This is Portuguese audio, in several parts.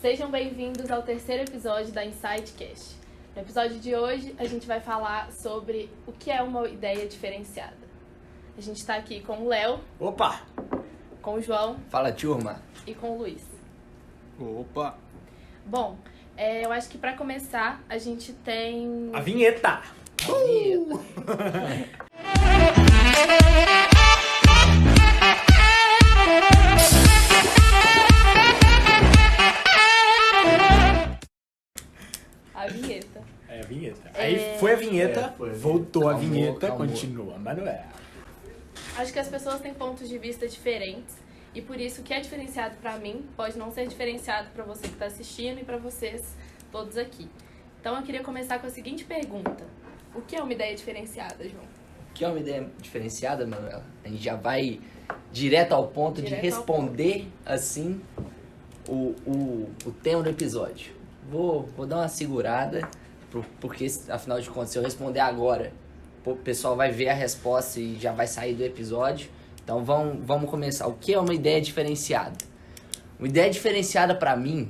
Sejam bem-vindos ao terceiro episódio da Insightcast. No episódio de hoje, a gente vai falar sobre o que é uma ideia diferenciada. A gente está aqui com o Léo. Opa! Com o João. Fala, turma. E com o Luiz. Opa! Bom, eu acho que para começar, a gente tem... A vinheta! A vinheta. É a vinheta. Aí foi a vinheta, voltou a vinheta, calmou. continua. Mas não é. Acho que as pessoas têm pontos de vista diferentes e por isso o que é diferenciado para mim pode não ser diferenciado para você que está assistindo e para vocês todos aqui. Então eu queria começar com a seguinte pergunta. O que é uma ideia diferenciada, João? O que é uma ideia diferenciada, Manuela? A gente já vai direto ao ponto de responder, assim, o tema do episódio. Vou dar uma segurada, porque, afinal de contas, se eu responder agora, o pessoal vai ver a resposta e já vai sair do episódio. Então, vamos começar. O que é uma ideia diferenciada? Uma ideia diferenciada, para mim,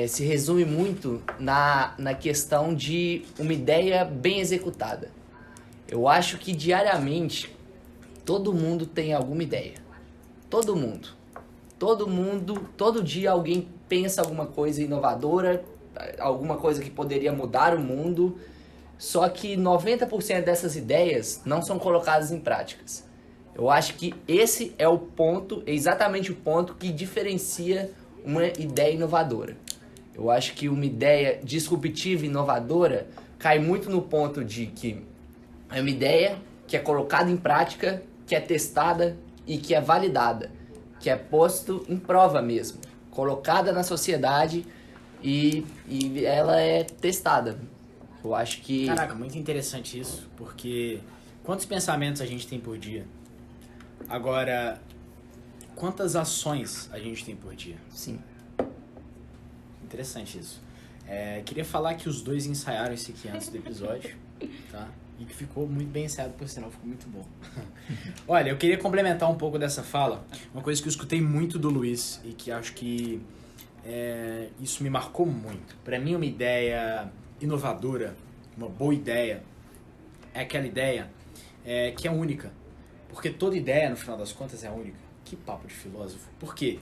se resume muito na questão de uma ideia bem executada. Eu acho que diariamente todo mundo tem alguma ideia. Todo mundo. Todo dia alguém pensa alguma coisa inovadora, alguma coisa que poderia mudar o mundo. Só que 90% dessas ideias não são colocadas em práticas. Eu acho que esse é o ponto, exatamente o ponto que diferencia uma ideia inovadora. Eu acho que uma ideia disruptiva e inovadora cai muito no ponto de que é uma ideia que é colocada em prática, que é testada e que é validada, que é posto em prova mesmo, colocada na sociedade e ela é testada. Eu acho que... Caraca, muito interessante isso, porque quantos pensamentos a gente tem por dia? Agora, quantas ações a gente tem por dia? Sim. Interessante isso. Queria falar que os dois ensaiaram esse aqui antes do episódio, tá? E que ficou muito bem ensaiado, por sinal, ficou muito bom. Olha, eu queria complementar um pouco dessa fala, uma coisa que eu escutei muito do Luiz e que acho que isso me marcou muito. Para mim, uma ideia inovadora, uma boa ideia, é aquela ideia que é única. Porque toda ideia, no final das contas, é única. Que papo de filósofo. Por quê?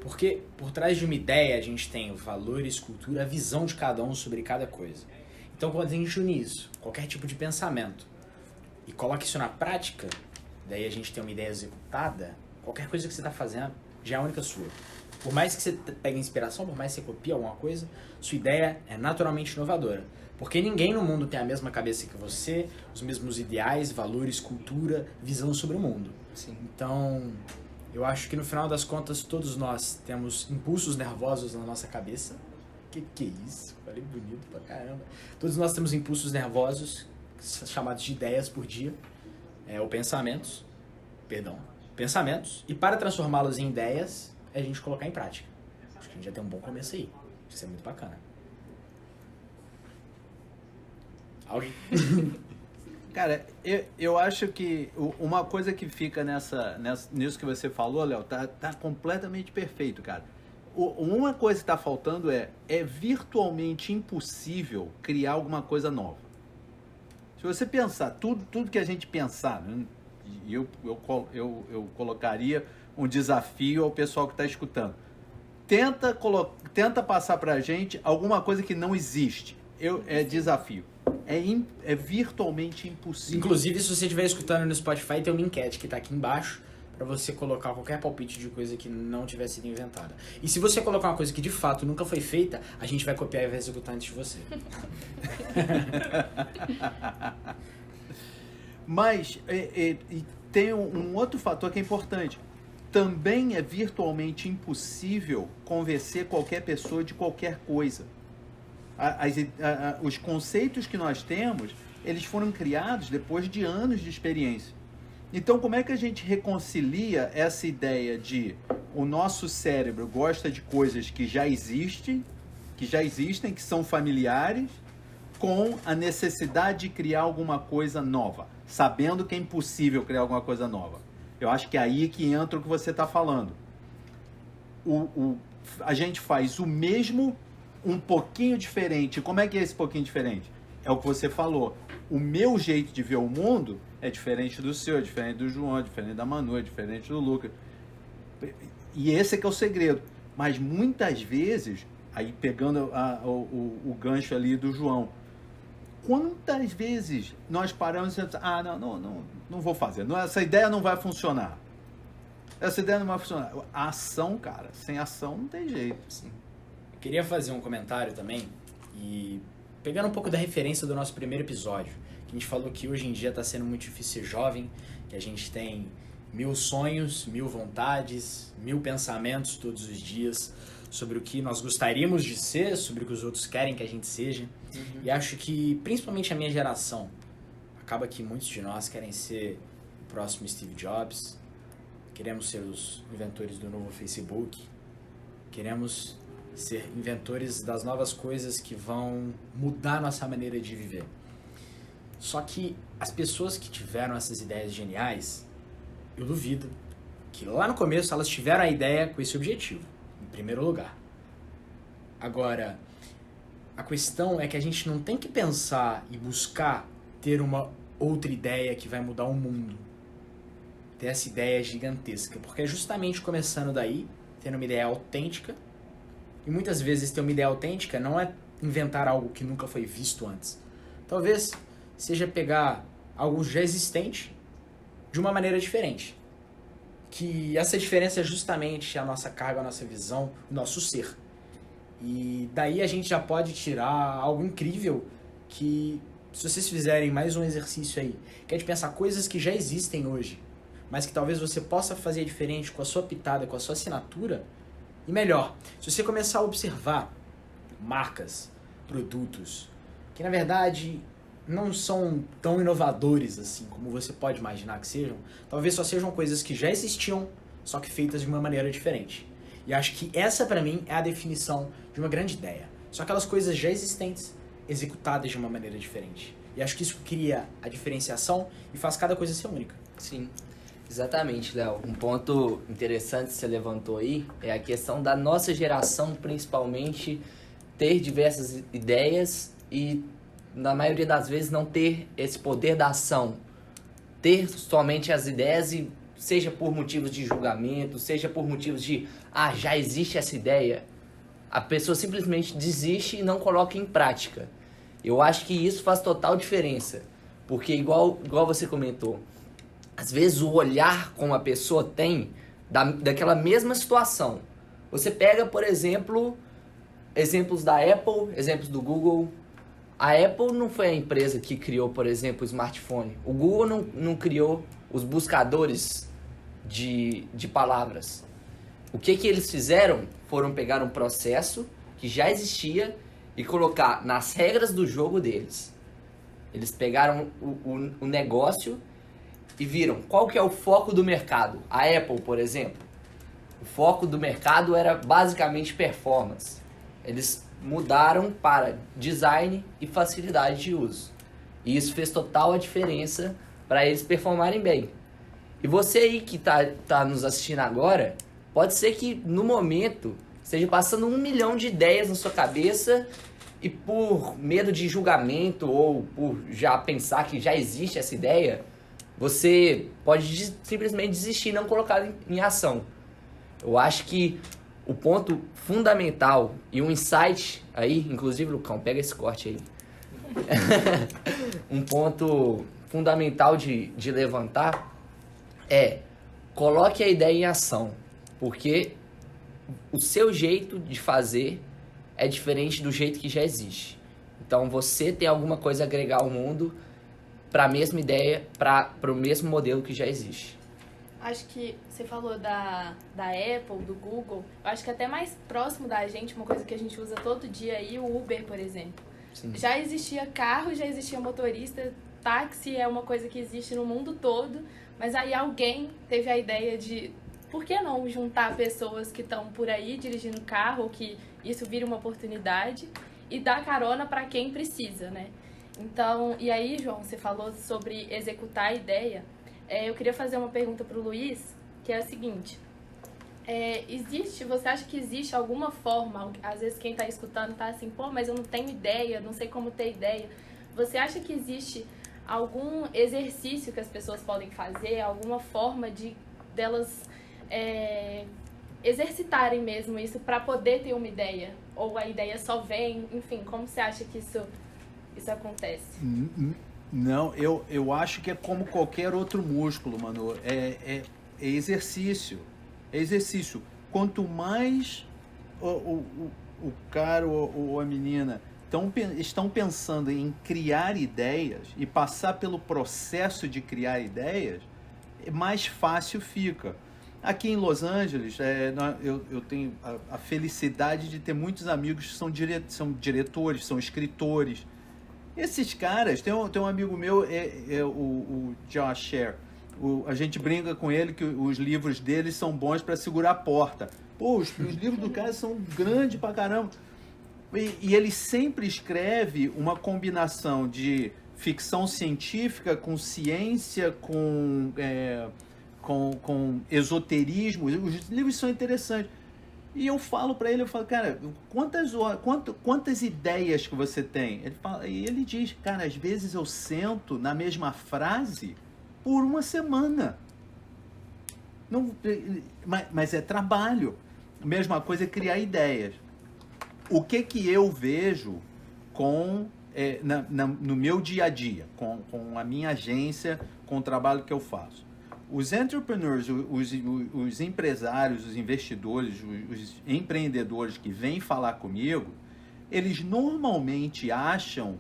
Porque por trás de uma ideia a gente tem valores, cultura, a visão de cada um sobre cada coisa. Então quando a gente une isso, qualquer tipo de pensamento, e coloca isso na prática, daí a gente tem uma ideia executada, qualquer coisa que você está fazendo já é única sua. Por mais que você pegue inspiração, por mais que você copie alguma coisa, sua ideia é naturalmente inovadora. Porque ninguém no mundo tem a mesma cabeça que você, os mesmos ideais, valores, cultura, visão sobre o mundo. Sim. Então, eu acho que no final das contas, todos nós temos impulsos nervosos na nossa cabeça. Que é isso? Falei bonito pra caramba. Todos nós temos impulsos nervosos, chamados de ideias por dia, ou pensamentos. E para transformá-los em ideias, é a gente colocar em prática. Acho que a gente já tem um bom começo aí. Isso é muito bacana. Alguém? Cara, eu acho que uma coisa que fica nisso que você falou, Léo, tá completamente perfeito, cara. Uma coisa que tá faltando é virtualmente impossível criar alguma coisa nova. Se você pensar, tudo que a gente pensar, né, eu colocaria um desafio ao pessoal que está escutando. Tenta passar pra gente alguma coisa que não existe. É desafio. É virtualmente impossível. Inclusive, se você estiver escutando no Spotify, tem uma enquete que tá aqui embaixo para você colocar qualquer palpite de coisa que não tiver sido inventada. E se você colocar uma coisa que de fato nunca foi feita, a gente vai copiar e vai executar antes de você. Mas tem um outro fator que é importante. Também é virtualmente impossível convencer qualquer pessoa de qualquer coisa. Os conceitos que nós temos, eles foram criados depois de anos de experiência. Então, como é que a gente reconcilia essa ideia de o nosso cérebro gosta de coisas que já existem, que são familiares, com a necessidade de criar alguma coisa nova, sabendo que é impossível criar alguma coisa nova? Eu acho que é aí que entra o que você está falando. a gente faz o mesmo um pouquinho diferente. Como é que é esse pouquinho diferente? É o que você falou. O meu jeito de ver o mundo é diferente do seu, é diferente do João, é diferente da Manu, é diferente do Lucas. E esse é que é o segredo. Mas muitas vezes, aí pegando o gancho ali do João, quantas vezes nós paramos e pensamos, não vou fazer, essa ideia não vai funcionar. Essa ideia não vai funcionar. A ação, cara, sem ação não tem jeito. Sim. Eu queria fazer um comentário também, e pegando um pouco da referência do nosso primeiro episódio, que a gente falou que hoje em dia está sendo muito difícil ser jovem, que a gente tem 1000 sonhos, 1000 vontades, 1000 pensamentos todos os dias sobre o que nós gostaríamos de ser, sobre o que os outros querem que a gente seja. E acho que, principalmente a minha geração, acaba que muitos de nós querem ser o próximo Steve Jobs, queremos ser os inventores do novo Facebook, queremos ser inventores das novas coisas que vão mudar nossa maneira de viver. Só que as pessoas que tiveram essas ideias geniais, eu duvido que lá no começo elas tiveram a ideia com esse objetivo, em primeiro lugar. Agora, a questão é que a gente não tem que pensar e buscar ter uma outra ideia que vai mudar o mundo. Ter essa ideia gigantesca, porque é justamente começando daí, tendo uma ideia autêntica. E muitas vezes ter uma ideia autêntica não é inventar algo que nunca foi visto antes. Talvez seja pegar algo já existente de uma maneira diferente. Que essa diferença é justamente a nossa carga, a nossa visão, o nosso ser. E daí a gente já pode tirar algo incrível que, se vocês fizerem mais um exercício aí, que é de pensar coisas que já existem hoje, mas que talvez você possa fazer diferente com a sua pitada, com a sua assinatura. E melhor, se você começar a observar marcas, produtos, que na verdade não são tão inovadores assim como você pode imaginar que sejam, talvez só sejam coisas que já existiam, só que feitas de uma maneira diferente. E acho que essa pra mim é a definição de uma grande ideia. São aquelas coisas já existentes, executadas de uma maneira diferente. E acho que isso cria a diferenciação e faz cada coisa ser única. Sim, exatamente, Léo. Um ponto interessante que você levantou aí é a questão da nossa geração, principalmente, ter diversas ideias e, na maioria das vezes, não ter esse poder da ação. Ter somente as ideias e, seja por motivos de julgamento, seja por motivos de, já existe essa ideia, a pessoa simplesmente desiste e não coloca em prática. Eu acho que isso faz total diferença, porque igual você comentou, às vezes o olhar como a pessoa tem daquela mesma situação. Você pega, por exemplo, exemplos da Apple, exemplos do Google. A Apple não foi a empresa que criou, por exemplo, o smartphone. O Google não criou os buscadores de palavras. O que eles fizeram? Foram pegar um processo que já existia e colocar nas regras do jogo deles. Eles pegaram o negócio e viram qual que é o foco do mercado. A Apple, por exemplo, o foco do mercado era basicamente performance. Eles mudaram para design e facilidade de uso. E isso fez total a diferença para eles performarem bem. E você aí que tá nos assistindo agora, pode ser que no momento esteja passando 1 milhão de ideias na sua cabeça e por medo de julgamento ou por já pensar que já existe essa ideia, você pode simplesmente desistir e não colocar em ação. Eu acho que o ponto fundamental e um insight aí, inclusive, Lucão, pega esse corte aí. Um ponto fundamental de levantar é: coloque a ideia em ação, porque o seu jeito de fazer é diferente do jeito que já existe. Então você tem alguma coisa a agregar ao mundo para a mesma ideia, para o mesmo modelo que já existe. Acho que você falou da Apple, do Google, eu acho que até mais próximo da gente, uma coisa que a gente usa todo dia aí, o Uber, por exemplo. Sim. Já existia carro, já existia motorista, táxi é uma coisa que existe no mundo todo, mas aí alguém teve a ideia de, por que não juntar pessoas que estão por aí dirigindo carro, que isso vira uma oportunidade, e dar carona para quem precisa, né? Então, e aí, João, você falou sobre executar a ideia. Eu queria fazer uma pergunta para o Luiz, que é a seguinte: Você acha que existe alguma forma, às vezes quem está escutando tá assim, pô, mas eu não tenho ideia, não sei como ter ideia. Você acha que existe algum exercício que as pessoas podem fazer, alguma forma delas exercitarem mesmo isso para poder ter uma ideia? Ou a ideia só vem, enfim, como você acha que isso acontece? Não, eu acho que é como qualquer outro músculo, mano. É exercício. É exercício. Quanto mais o cara ou a menina estão pensando em criar ideias e passar pelo processo de criar ideias, mais fácil fica. Aqui em Los Angeles, eu tenho a felicidade de ter muitos amigos que são diretores, são escritores. Esses caras, tem um amigo meu, o Josh Sher. A gente brinca com ele que os livros dele são bons para segurar a porta. Pô, os livros do cara são grandes pra caramba. E ele sempre escreve uma combinação de ficção científica com ciência, com esoterismo. Os livros são interessantes. E eu falo para ele, cara, quantas ideias que você tem? E ele diz, cara, às vezes eu sento na mesma frase por uma semana. Não, mas é trabalho. A mesma coisa é criar ideias. O que eu vejo no meu dia a dia, com a minha agência, com o trabalho que eu faço? Os entrepreneurs, os empresários, os investidores, os empreendedores que vêm falar comigo, eles normalmente acham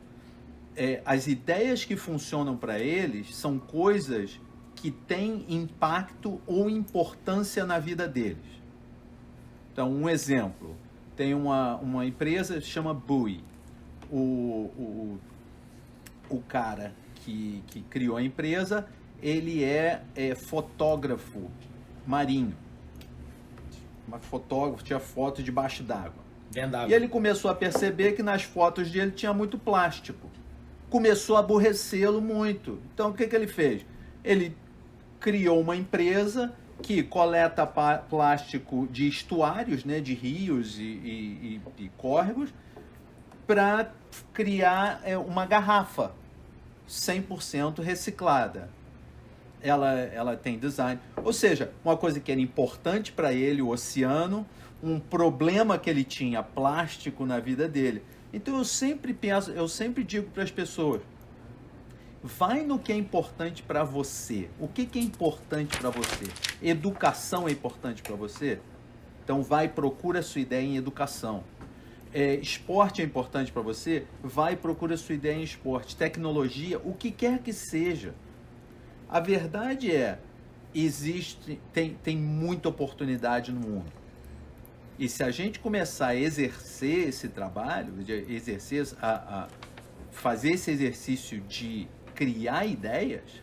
as ideias que funcionam para eles são coisas que têm impacto ou importância na vida deles. Então, um exemplo, tem uma empresa que se chama Bowie. O cara que criou a empresa, ele é fotógrafo marinho. Fotógrafo, tinha foto debaixo d'água. E ele começou a perceber que nas fotos dele tinha muito plástico. Começou a aborrecê-lo muito. Então, o que ele fez? Ele criou uma empresa que coleta plástico de estuários, né, de rios e córregos, para criar uma garrafa 100% reciclada. Ela tem design. Ou seja, uma coisa que era importante para ele, o oceano, um problema que ele tinha, plástico na vida dele. Então eu sempre digo para as pessoas, vai no que é importante para você. O que é importante para você? Educação é importante para você? Então vai, procura a sua ideia em educação. Esporte é importante para você? Vai, procura a sua ideia em esporte. Tecnologia, o que quer que seja. A verdade tem muita oportunidade no mundo. E se a gente começar a exercer esse trabalho, fazer esse exercício de criar ideias,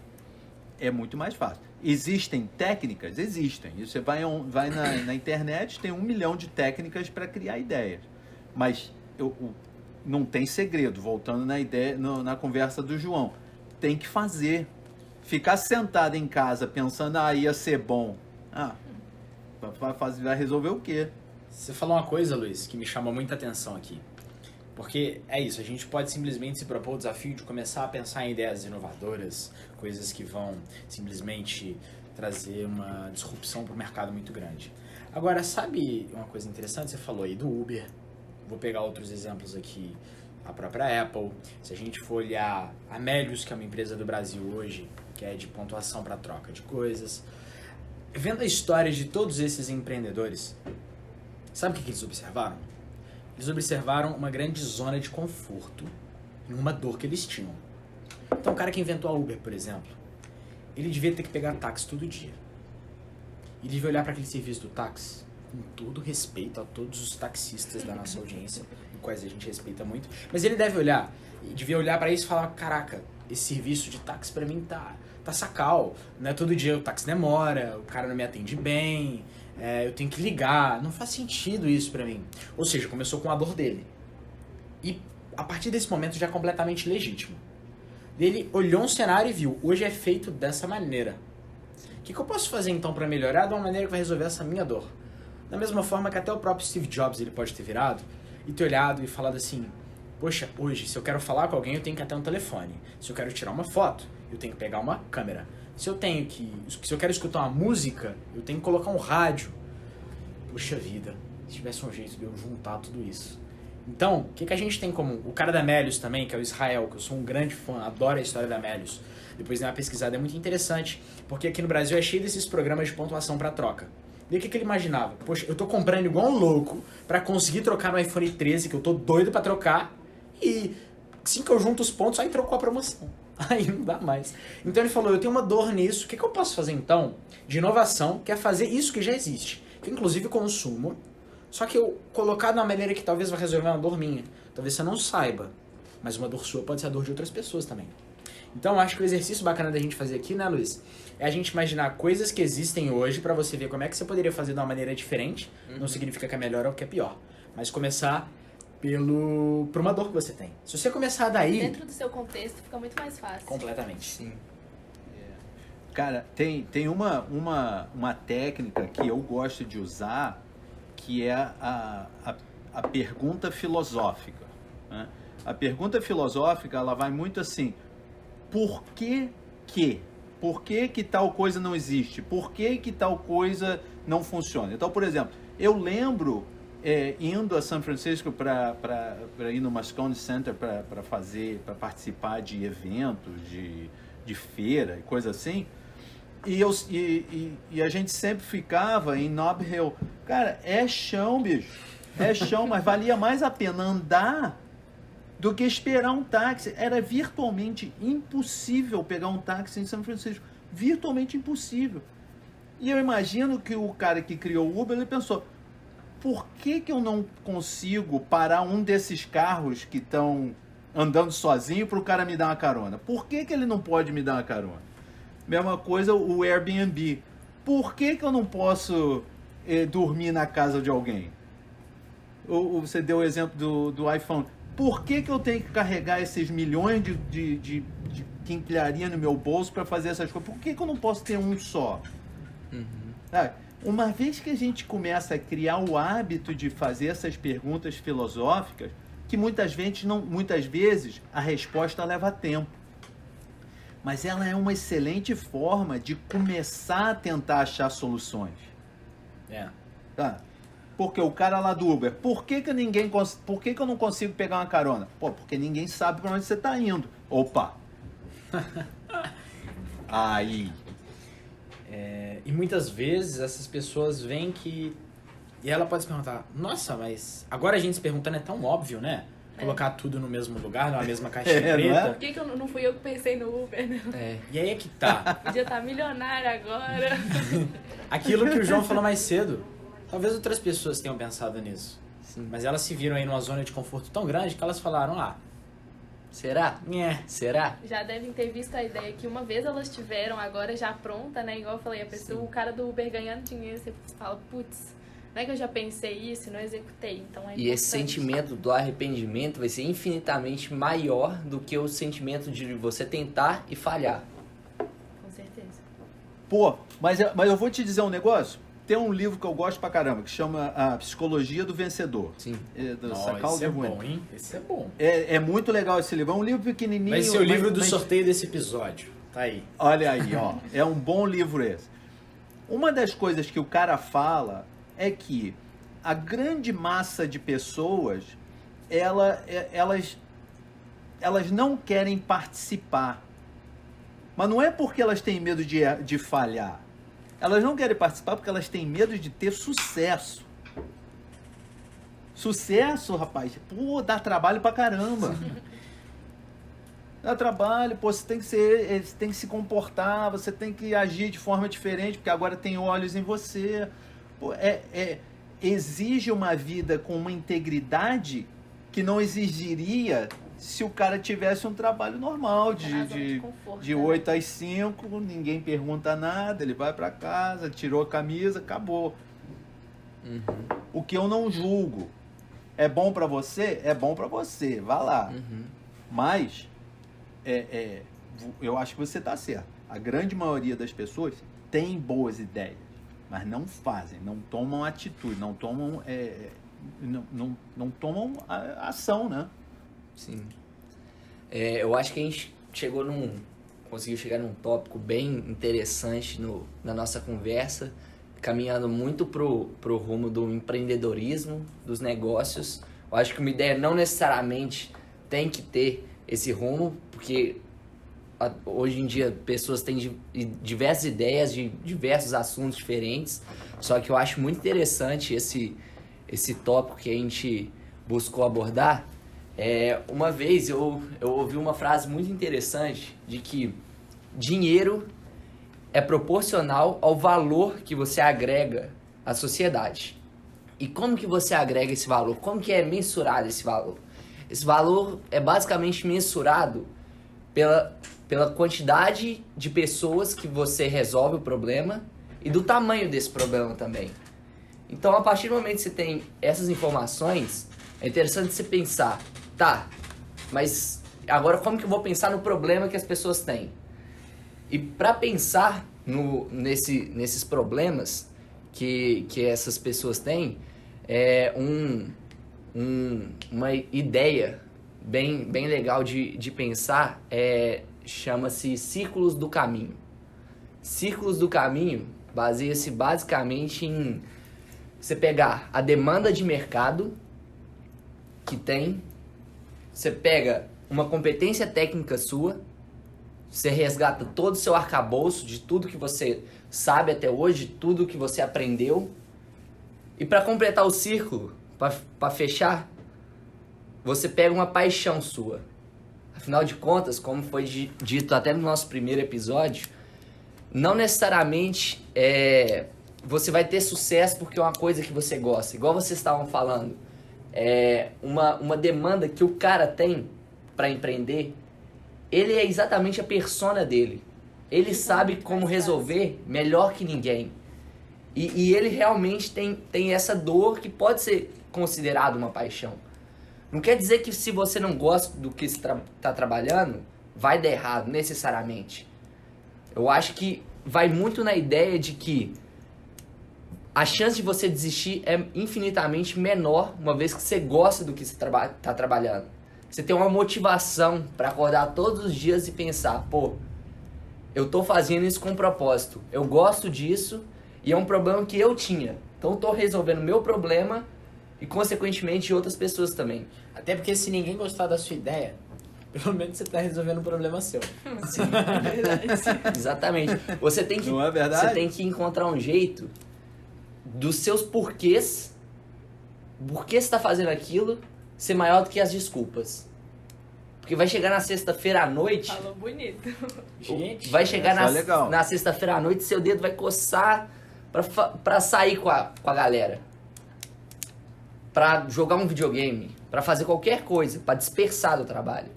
é muito mais fácil. Existem técnicas? Existem. Você vai na internet, tem 1 milhão de técnicas para criar ideias. Mas não tem segredo, voltando na conversa do João. Tem que fazer. Ficar sentado em casa pensando, ia ser bom. Vai resolver o quê? Você falou uma coisa, Luiz, que me chama muita atenção aqui. Porque é isso, a gente pode simplesmente se propor o desafio de começar a pensar em ideias inovadoras, coisas que vão simplesmente trazer uma disrupção para o mercado muito grande. Agora, sabe uma coisa interessante? Você falou aí do Uber, vou pegar outros exemplos aqui, a própria Apple. Se a gente for olhar a Melius, que é uma empresa do Brasil hoje, que é de pontuação para troca de coisas, vendo a história de todos esses empreendedores, sabe o que eles observaram? Eles observaram uma grande zona de conforto em uma dor que eles tinham. Então o cara que inventou a Uber, por exemplo, ele devia ter que pegar táxi todo dia. E devia olhar para aquele serviço do táxi com todo respeito a todos os taxistas da nossa audiência, os quais a gente respeita muito, mas ele devia olhar para isso e falar, caraca, esse serviço de táxi para mim tá sacal, não é todo dia o táxi demora, o cara não me atende bem, eu tenho que ligar, não faz sentido isso pra mim. Ou seja, começou com a dor dele. E a partir desse momento já é completamente legítimo. Ele olhou um cenário e viu, hoje é feito dessa maneira. O que eu posso fazer então pra melhorar de uma maneira que vai resolver essa minha dor? Da mesma forma que até o próprio Steve Jobs ele pode ter virado e ter olhado e falado assim, poxa, hoje se eu quero falar com alguém eu tenho que ir até um telefone. Se eu quero tirar uma foto, eu tenho que pegar uma câmera. Se eu quero escutar uma música, eu tenho que colocar um rádio. Puxa vida, se tivesse um jeito de eu juntar tudo isso. Então, o que a gente tem em comum? O cara da Melius também, que é o Israel, que eu sou um grande fã, adoro a história da Melius. Depois dei uma pesquisada, é muito interessante, porque aqui no Brasil é cheio desses programas de pontuação para troca. E o que ele imaginava? Poxa, eu tô comprando igual um louco para conseguir trocar no iPhone 13, que eu tô doido para trocar, e assim que eu junto os pontos, aí trocou a promoção. Aí não dá mais. Então ele falou, eu tenho uma dor nisso, o que eu posso fazer então de inovação, que é fazer isso que já existe, que eu, inclusive consumo, só que eu colocar de uma maneira que talvez vai resolver uma dor minha. Talvez você não saiba, mas uma dor sua pode ser a dor de outras pessoas também. Então, eu acho que o exercício bacana da gente fazer aqui, né, Luiz? É a gente imaginar coisas que existem hoje pra você ver como é que você poderia fazer de uma maneira diferente. Não significa que é melhor ou que é pior. Mas começar por uma dor que você tem. Se você começar daí... Dentro do seu contexto fica muito mais fácil. Completamente. Sim. Cara, tem uma técnica que eu gosto de usar, que é a pergunta filosófica, né? A pergunta filosófica, ela vai muito assim, por que que? Por que que tal coisa não existe? Por que que tal coisa não funciona? Então, por exemplo, eu lembro indo a São Francisco para ir no Moscone Center para participar de eventos, de feira e coisa assim, e a gente sempre ficava em Nob Hill. Cara, é chão, bicho. É chão, mas valia mais a pena andar do que esperar um táxi. Era virtualmente impossível pegar um táxi em São Francisco. Virtualmente impossível. E eu imagino que o cara que criou o Uber, ele pensou, por que eu não consigo parar um desses carros que estão andando sozinho para o cara me dar uma carona? Por que ele não pode me dar uma carona? Mesma coisa o Airbnb. Por que eu não posso dormir na casa de alguém? Você deu o exemplo do iPhone. Por que eu tenho que carregar esses milhões de quinquilharia no meu bolso para fazer essas coisas? Por que eu não posso ter um só? Uma vez que a gente começa a criar o hábito de fazer essas perguntas filosóficas, que muitas vezes a resposta leva tempo. Mas ela é uma excelente forma de começar a tentar achar soluções. Tá? Porque o cara lá do Uber, por que eu não consigo pegar uma carona? Pô, porque ninguém sabe para onde você está indo. Opa! Aí. E muitas vezes essas pessoas veem que... E ela pode se perguntar, nossa, mas agora a gente se perguntando é tão óbvio, né? Colocar tudo no mesmo lugar, na mesma caixinha preta. Por que não fui eu que pensei no Uber, né? E aí é que tá. Podia estar milionário agora. Aquilo que o João falou mais cedo. Talvez outras pessoas tenham pensado nisso. Sim. Mas elas se viram aí numa zona de conforto tão grande que elas falaram, Será? Será? Já devem ter visto a ideia que uma vez elas tiveram, agora já pronta, né? Igual eu falei, o cara do Uber ganhando dinheiro, você fala, putz, não é que eu já pensei isso e não executei. Então é E esse sentimento do arrependimento vai ser infinitamente maior do que o sentimento de você tentar e falhar. Com certeza. Pô, mas eu vou te dizer um negócio. Tem um livro que eu gosto pra caramba, que chama A Psicologia do Vencedor. Sim. Do esse Sakal é Dewey. bom, hein? Esse é bom. É muito legal esse livro. É um livro pequenininho. Vai ser o livro do mas- sorteio desse episódio. Tá aí. Olha aí, ó. É um bom livro esse. Uma das coisas que o cara fala é que a grande massa de pessoas, elas não querem participar. Mas não é porque elas têm medo de falhar. Elas não querem participar porque elas têm medo de ter sucesso. Sucesso, rapaz, pô, dá trabalho pra caramba. Dá trabalho, pô, você tem que se comportar, você tem que agir de forma diferente, porque agora tem olhos em você. Pô, exige uma vida com uma integridade que não exigiria se o cara tivesse um trabalho normal, de 8 às 5, ninguém pergunta nada, ele vai pra casa, tirou a camisa, acabou. O que eu não julgo. É bom pra você? É bom pra você, vá lá. Mas, eu acho que você tá certo. A grande maioria das pessoas tem boas ideias. mas não fazem, não tomam atitude, não tomam, não tomam ação, né? Sim. Eu acho que a gente conseguiu chegar num tópico bem interessante na nossa conversa, caminhando muito pro rumo do empreendedorismo, dos negócios. Eu acho que uma ideia não necessariamente tem que ter esse rumo, porque hoje em dia pessoas têm diversas ideias de diversos assuntos diferentes, só que eu acho muito interessante esse tópico que a gente buscou abordar. Uma vez eu ouvi uma frase muito interessante de que dinheiro é proporcional ao valor que você agrega à sociedade. E como que você agrega esse valor? Como que é mensurado esse valor? Esse valor é basicamente mensurado pela quantidade de pessoas que você resolve o problema e do tamanho desse problema também. Então, a partir do momento que você tem essas informações, é interessante você pensar, tá, mas agora como que eu vou pensar no problema que as pessoas têm? E para pensar nesses problemas que essas pessoas têm, uma ideia bem legal de pensar chama-se Círculos do Caminho. Círculos do Caminho baseia-se basicamente em você pegar a demanda de mercado que tem, você pega uma competência técnica sua, você resgata todo o seu arcabouço de tudo que você sabe até hoje, tudo que você aprendeu, e para completar o círculo, para fechar, você pega uma paixão sua. Afinal de contas, como foi dito até no nosso primeiro episódio, não necessariamente você vai ter sucesso porque é uma coisa que você gosta. Igual vocês estavam falando, uma demanda que o cara tem para empreender, ele é exatamente a persona dele. Ele sabe como resolver melhor que ninguém. E ele realmente tem essa dor que pode ser considerada uma paixão. Não quer dizer que se você não gosta do que está trabalhando, vai dar errado, necessariamente. Eu acho que vai muito na ideia de que a chance de você desistir é infinitamente menor, uma vez que você gosta do que você está trabalhando. Você tem uma motivação para acordar todos os dias e pensar, pô, eu tô fazendo isso com propósito, eu gosto disso e é um problema que eu tinha. Então eu tô resolvendo o meu problema e, consequentemente, de outras pessoas também. Até porque se ninguém gostar da sua ideia, pelo menos você tá resolvendo um problema seu. Sim, é verdade. Exatamente. Você tem que, não é verdade? Você tem que encontrar um jeito dos seus porquês, por que você tá fazendo aquilo, ser maior do que as desculpas. Porque vai chegar na sexta-feira à noite... Falou bonito. Gente, vai chegar legal. na sexta-feira à noite, seu dedo vai coçar pra sair com a galera. Pra jogar um videogame, pra fazer qualquer coisa, pra dispersar do trabalho.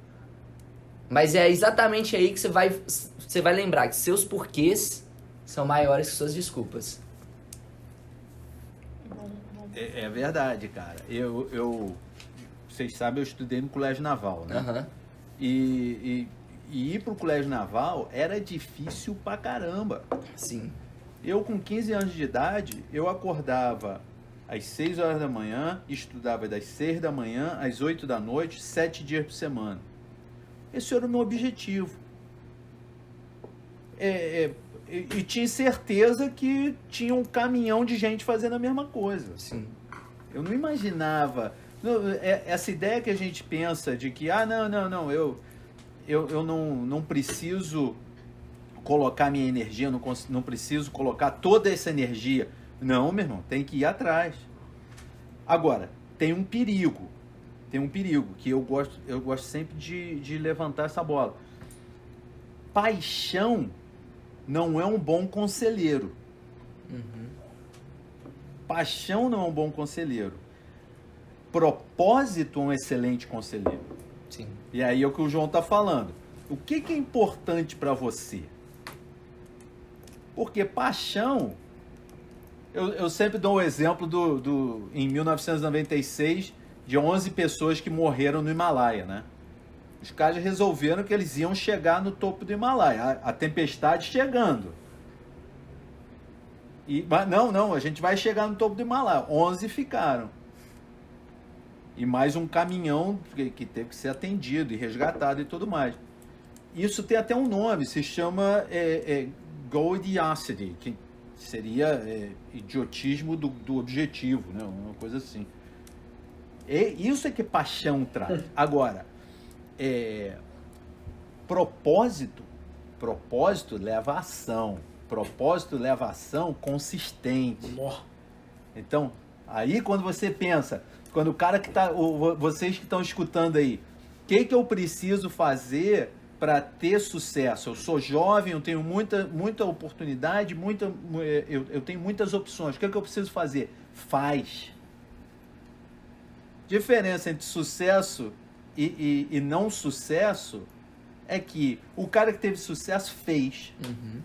Mas é exatamente aí que você vai lembrar que seus porquês são maiores que suas desculpas. É verdade, cara. Vocês sabem, eu estudei no Colégio Naval, né? Aham. E ir pro Colégio Naval era difícil pra caramba. Sim. Eu, com 15 anos de idade, eu acordava às 6 horas da manhã, estudava das 6 da manhã às 8 da noite, 7 dias por semana. Esse era o meu objetivo. E tinha certeza que tinha um caminhão de gente fazendo a mesma coisa. Sim. Eu não imaginava... Essa ideia que a gente pensa de que, eu não preciso colocar minha energia, não preciso colocar toda essa energia. Não, meu irmão, tem que ir atrás. Agora, tem um perigo que eu gosto sempre de levantar essa bola. Paixão não é um bom conselheiro. Uhum. Paixão não é um bom conselheiro. Propósito é um excelente conselheiro. Sim. E aí é o que o João está falando. O que é importante para você? Porque paixão... Eu sempre dou o exemplo em 1996, de 11 pessoas que morreram no Himalaia, né? Os caras resolveram que eles iam chegar no topo do Himalaia, a tempestade chegando. Mas não, a gente vai chegar no topo do Himalaia. 11 ficaram. E mais um caminhão que teve que ser atendido e resgatado e tudo mais. Isso tem até um nome, se chama Gaudiosity, que seria idiotismo do objetivo, né? Uma coisa assim. Isso é que paixão traz. Agora, propósito leva a ação. Propósito leva a ação consistente. Então, aí quando você pensa, quando o cara que tá, vocês que estão escutando aí, o que eu preciso fazer para ter sucesso? Eu sou jovem, eu tenho muita oportunidade, eu tenho muitas opções. O que eu preciso fazer? Faz. Diferença entre sucesso e não sucesso é que o cara que teve sucesso fez. Uhum.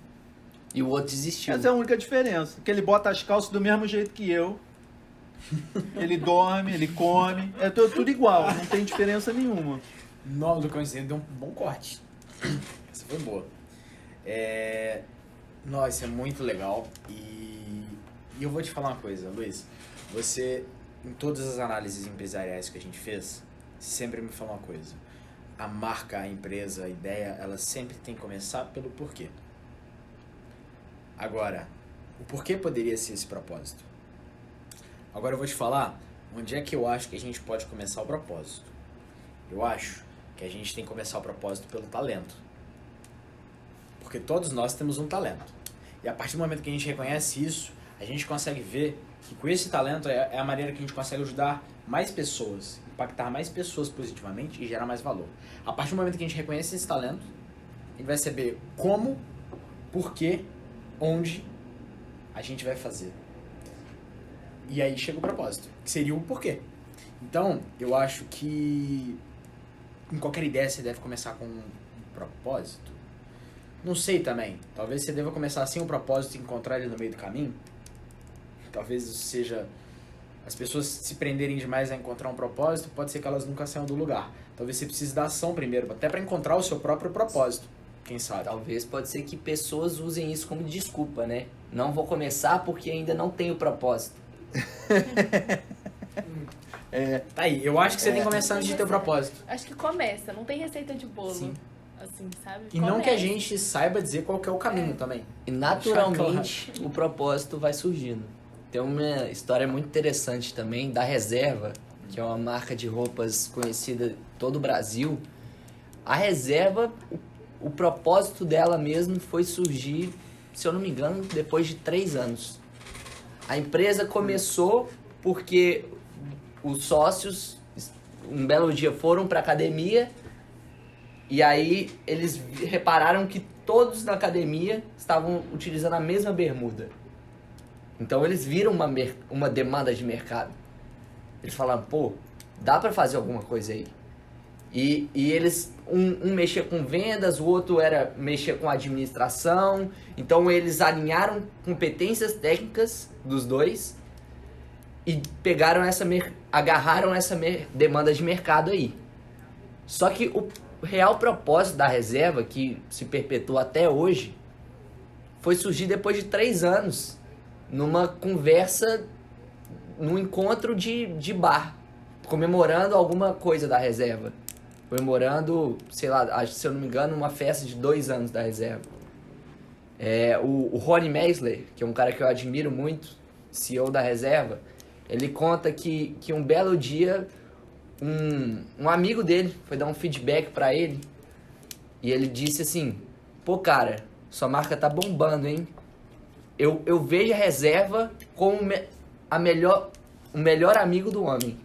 E o outro desistiu. Essa é a única diferença. Que ele bota as calças do mesmo jeito que eu. Ele dorme, ele come. É tudo igual, não tem diferença nenhuma. Não, Lucão, você deu um bom corte. Essa foi boa. Nossa, é muito legal. E eu vou te falar uma coisa, Luiz. Você, em todas as análises empresariais que a gente fez, sempre me falou uma coisa. A marca, a empresa, a ideia, ela sempre tem que começar pelo porquê. Agora, o porquê poderia ser esse propósito? Agora eu vou te falar onde é que eu acho que a gente pode começar o propósito. Eu acho que a gente tem que começar o propósito pelo talento. Porque todos nós temos um talento. E a partir do momento que a gente reconhece isso, a gente consegue ver que com esse talento é a maneira que a gente consegue ajudar mais pessoas, impactar mais pessoas positivamente e gerar mais valor. A partir do momento que a gente reconhece esse talento, a gente vai saber como, por quê, onde a gente vai fazer. E aí chega o propósito, que seria o porquê. Então, eu acho que em qualquer ideia você deve começar com um propósito. Não sei também. Talvez você deva começar sem um propósito e encontrar ele no meio do caminho. Talvez isso seja... As pessoas se prenderem demais a encontrar um propósito, pode ser que elas nunca saiam do lugar. Talvez você precise da ação primeiro, até para encontrar o seu próprio propósito. Quem sabe? Talvez pode ser que pessoas usem isso como desculpa, né? Não vou começar porque ainda não tenho propósito. Tá aí, eu acho que você tem que começar antes de ter o propósito. Acho que começa, não tem receita de bolo. Sim. Assim, sabe? E não que a gente saiba dizer qual que é o caminho também. E naturalmente o propósito vai surgindo. Tem uma história muito interessante também da Reserva, que é uma marca de roupas conhecida em todo o Brasil. A Reserva, o propósito dela mesmo foi surgir, se eu não me engano, depois de 3 anos. A empresa começou porque os sócios, um belo dia, foram para a academia e aí eles repararam que todos na academia estavam utilizando a mesma bermuda. Então eles viram uma demanda de mercado. Eles falaram, pô, dá para fazer alguma coisa aí. E eles, um mexia com vendas, o outro mexia com administração. Então eles alinharam competências técnicas dos dois e agarraram essa demanda de mercado aí. Só que o real propósito da Reserva, que se perpetua até hoje, foi surgir depois de 3 anos, numa conversa, num encontro de bar, comemorando alguma coisa da Reserva. Comemorando, sei lá, se eu não me engano, uma festa de 2 anos da Reserva. O Ronnie Meisler, que é um cara que eu admiro muito, CEO da Reserva, ele conta que um belo dia um amigo dele foi dar um feedback pra ele e ele disse assim, pô cara, sua marca tá bombando, hein? Eu vejo a Reserva como o melhor amigo do homem.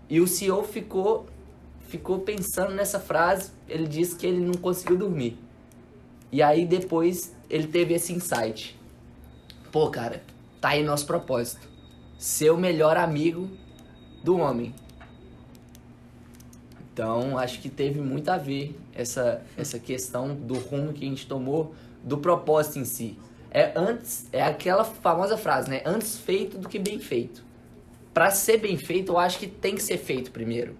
E o CEO ficou pensando nessa frase, ele disse que ele não conseguiu dormir. E aí depois ele teve esse insight. Pô, cara, tá aí nosso propósito. Ser o melhor amigo do homem. Então, acho que teve muito a ver essa questão do rumo que a gente tomou, do propósito em si. É aquela famosa frase, né? Antes feito do que bem feito. Para ser bem feito, eu acho que tem que ser feito primeiro.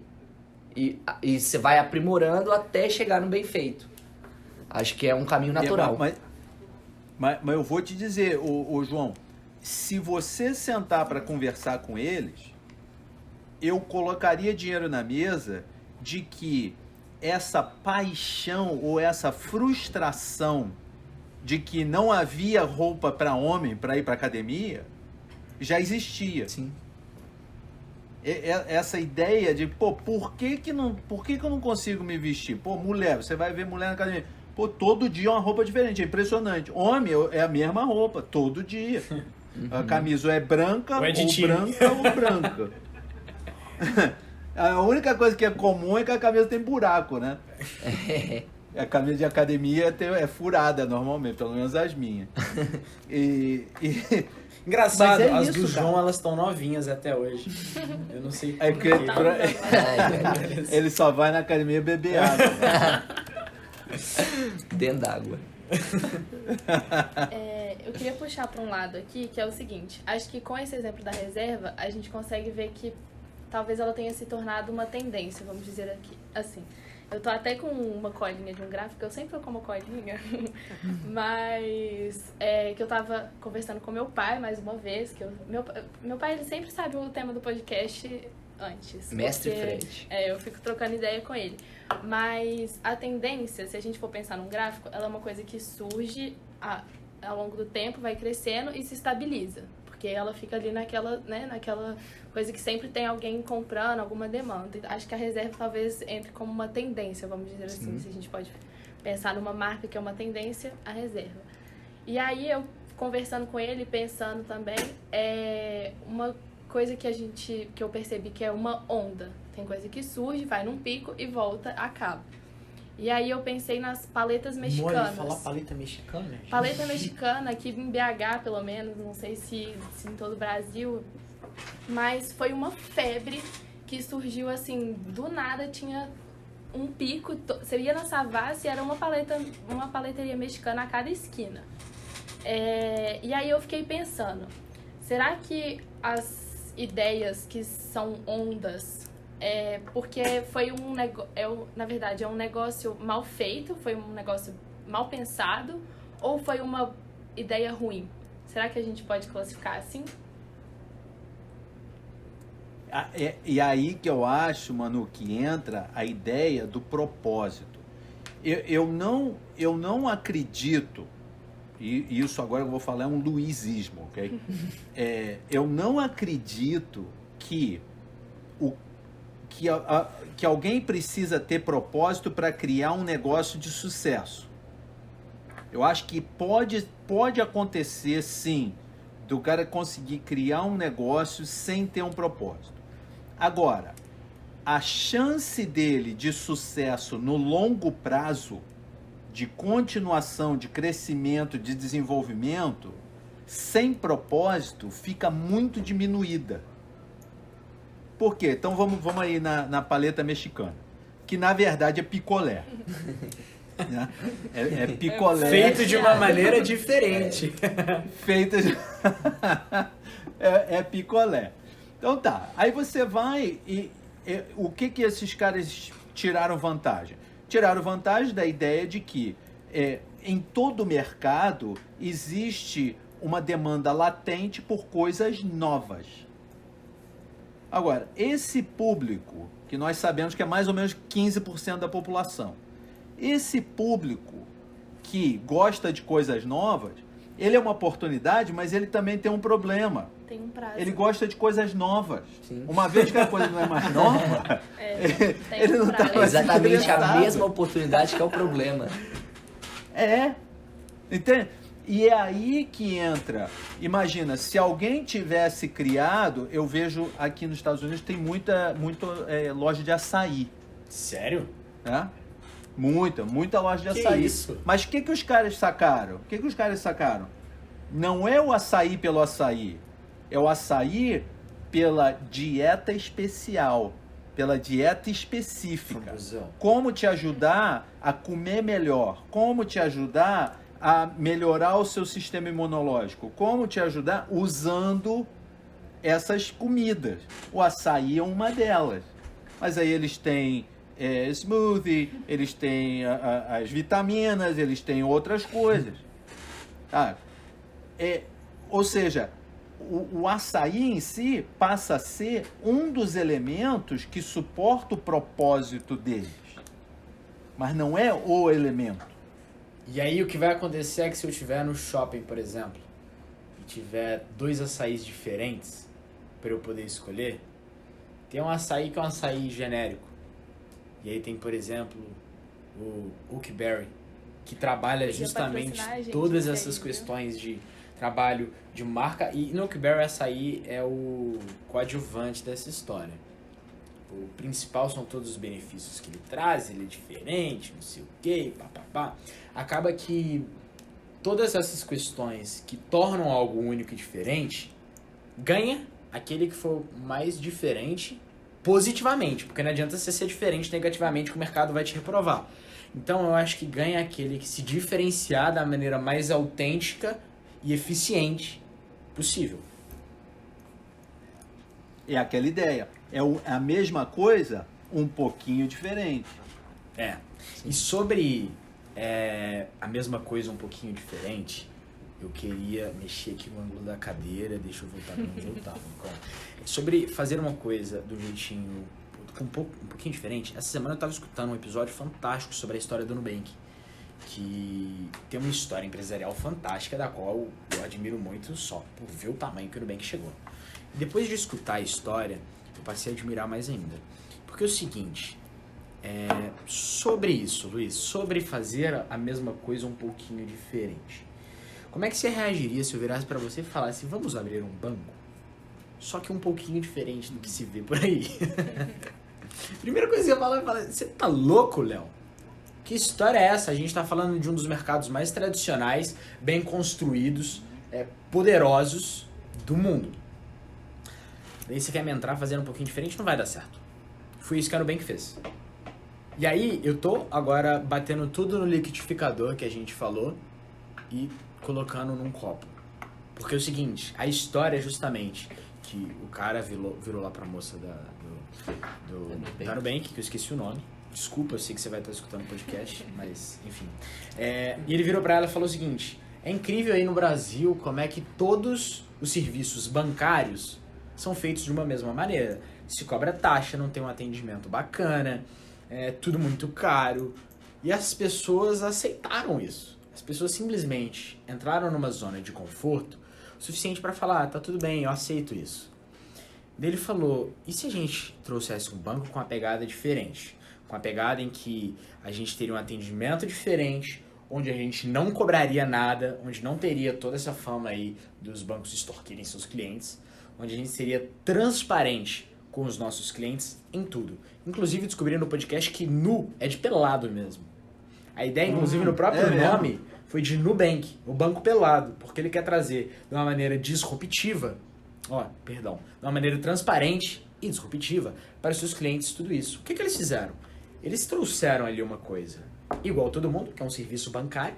E você vai aprimorando até chegar no bem feito. Acho que é um caminho natural. Mas eu vou te dizer, ô João, se você sentar para conversar com eles, eu colocaria dinheiro na mesa de que essa paixão ou essa frustração de que não havia roupa para homem para ir para academia já existia. Sim. Essa ideia de, pô, por que que eu não consigo me vestir? Pô, mulher, você vai ver mulher na academia. Pô, todo dia é uma roupa diferente, é impressionante. Homem é a mesma roupa, todo dia. A camisa ou é branca, Ou é de ou time. branca, ou branca. A única coisa que é comum é que a camisa tem buraco, né? A camisa de academia é furada normalmente, pelo menos as minhas. Engraçado, Mas é as isso, do cara. João, elas estão novinhas até hoje. Eu não sei É por porque quê. ele só vai na academia beber água. Né? Dentro d'água. Eu queria puxar para um lado aqui, que é o seguinte. Acho que com esse exemplo da reserva, a gente consegue ver que talvez ela tenha se tornado uma tendência, vamos dizer aqui, assim. Eu tô até com uma colinha de um gráfico, eu sempre tô com uma colinha, mas que eu tava conversando com meu pai mais uma vez, que meu pai ele sempre sabe o tema do podcast antes. Mestre porque, Fred. eu fico trocando ideia com ele. Mas a tendência, se a gente for pensar num gráfico, ela é uma coisa que surge ao longo do tempo, vai crescendo e se estabiliza. Porque ela fica ali naquela coisa que sempre tem alguém comprando, alguma demanda. Acho que a reserva talvez entre como uma tendência, vamos dizer assim. Se a gente pode pensar numa marca que é uma tendência, a reserva. E aí eu, conversando com ele, pensando também, uma coisa que eu percebi que é uma onda. Tem coisa que surge, vai num pico e volta, acaba. E aí eu pensei nas paletas mexicanas. Mole falar paleta mexicana, gente. Paleta mexicana, aqui em BH, pelo menos, não sei se em todo o Brasil, mas foi uma febre que surgiu assim, do nada tinha um pico, você ia na Savassi e era uma paleteria mexicana a cada esquina. E aí eu fiquei pensando, será que as ideias que são ondas, porque foi na verdade, é um negócio mal feito, foi um negócio mal pensado, ou foi uma ideia ruim? Será que a gente pode classificar assim? E aí que eu acho, Manu, que entra a ideia do propósito. Eu não acredito, e isso agora que eu vou falar é um luizismo, ok? Eu não acredito que que alguém precisa ter propósito para criar um negócio de sucesso. Eu acho que pode acontecer, sim, do cara conseguir criar um negócio sem ter um propósito. Agora, a chance dele de sucesso no longo prazo, de continuação, de crescimento, de desenvolvimento, sem propósito, fica muito diminuída. Por quê? Então vamos aí na paleta mexicana, que na verdade é picolé. Né? É picolé. Feito de uma maneira diferente. Feito de... é picolé. Então tá, aí você vai o que esses caras tiraram vantagem? Tiraram vantagem da ideia de que em todo o mercado existe uma demanda latente por coisas novas. Agora, esse público, que nós sabemos que é mais ou menos 15% da população, esse público que gosta de coisas novas, ele é uma oportunidade, mas ele também tem um problema. Tem um prazo. Ele gosta de coisas novas. Sim. Uma vez que a coisa não é mais nova, tem ele um não está prazo. mais Exatamente a interessado. mesma oportunidade que é o problema. Entende? E é aí que entra. Imagina, se alguém tivesse criado, eu vejo aqui nos Estados Unidos tem muita loja de açaí. Sério? Né? Muita loja de Que açaí. isso? Mas o que os caras sacaram? O que os caras sacaram? Não é o açaí pelo açaí. É o açaí pela dieta especial. Pela dieta específica. Confusão. Como te ajudar a comer melhor. Como te ajudar a melhorar o seu sistema imunológico. Como te ajudar usando essas comidas. O açaí é uma delas. Mas aí eles têm smoothie, eles têm as vitaminas, eles têm outras coisas. Ou seja, o açaí em si passa a ser um dos elementos que suporta o propósito deles. Mas não é o elemento. E aí o que vai acontecer é que se eu estiver no shopping, por exemplo, e tiver 2 açaís diferentes para eu poder escolher, tem um açaí que é um açaí genérico. E aí tem, por exemplo, o Oakberry, que trabalha Podia justamente patrocinar a gente, todas isso aí, essas viu? questões de trabalho de marca. E no Oakberry açaí é o coadjuvante dessa história. O principal são todos os benefícios que ele traz, ele é diferente, não sei o quê, papapá. Acaba que todas essas questões que tornam algo único e diferente, ganha aquele que for mais diferente positivamente, porque não adianta você ser diferente negativamente que o mercado vai te reprovar. Então eu acho que ganha aquele que se diferenciar da maneira mais autêntica e eficiente possível. É aquela ideia. É a mesma coisa, um pouquinho diferente. E sobre a mesma coisa um pouquinho diferente, eu queria mexer aqui no ângulo da cadeira, deixa eu voltar para onde eu estava. Sobre fazer uma coisa do jeitinho um pouquinho diferente, essa semana eu estava escutando um episódio fantástico sobre a história do Nubank, que tem uma história empresarial fantástica, da qual eu admiro muito só por ver o tamanho que o Nubank chegou. Depois de escutar a história, eu passei a admirar mais ainda. Porque é o seguinte, sobre isso, Luiz, sobre fazer a mesma coisa um pouquinho diferente. Como é que você reagiria se eu virasse pra você e falasse, vamos abrir um banco? Só que um pouquinho diferente do que se vê por aí. Primeira coisa que eu falo é, você tá louco, Léo? Que história é essa? A gente tá falando de um dos mercados mais tradicionais, bem construídos, poderosos do mundo. Daí você quer me entrar fazendo um pouquinho diferente, não vai dar certo. Foi isso que a Nubank fez. E aí, eu tô agora batendo tudo no liquidificador que a gente falou e colocando num copo. Porque é o seguinte, a história é justamente que o cara virou lá pra moça da Nubank, que eu esqueci o nome. Desculpa, eu sei que você vai estar escutando o podcast, mas enfim. E ele virou pra ela e falou o seguinte, é incrível aí no Brasil como é que todos os serviços bancários são feitos de uma mesma maneira. Se cobra taxa, não tem um atendimento bacana, é tudo muito caro. E as pessoas aceitaram isso. As pessoas simplesmente entraram numa zona de conforto o suficiente para falar, tá tudo bem, eu aceito isso. Daí ele falou, e se a gente trouxesse um banco com uma pegada diferente? Com uma pegada em que a gente teria um atendimento diferente, onde a gente não cobraria nada, onde não teria toda essa fama aí dos bancos extorquirem seus clientes, onde a gente seria transparente com os nossos clientes em tudo. Inclusive descobri no podcast que Nu é de pelado mesmo. A ideia, inclusive, no próprio nome foi de Nubank, o banco pelado, porque ele quer trazer de uma maneira disruptiva, de uma maneira transparente e disruptiva para os seus clientes tudo isso. O que eles fizeram? Eles trouxeram ali uma coisa igual a todo mundo, que é um serviço bancário.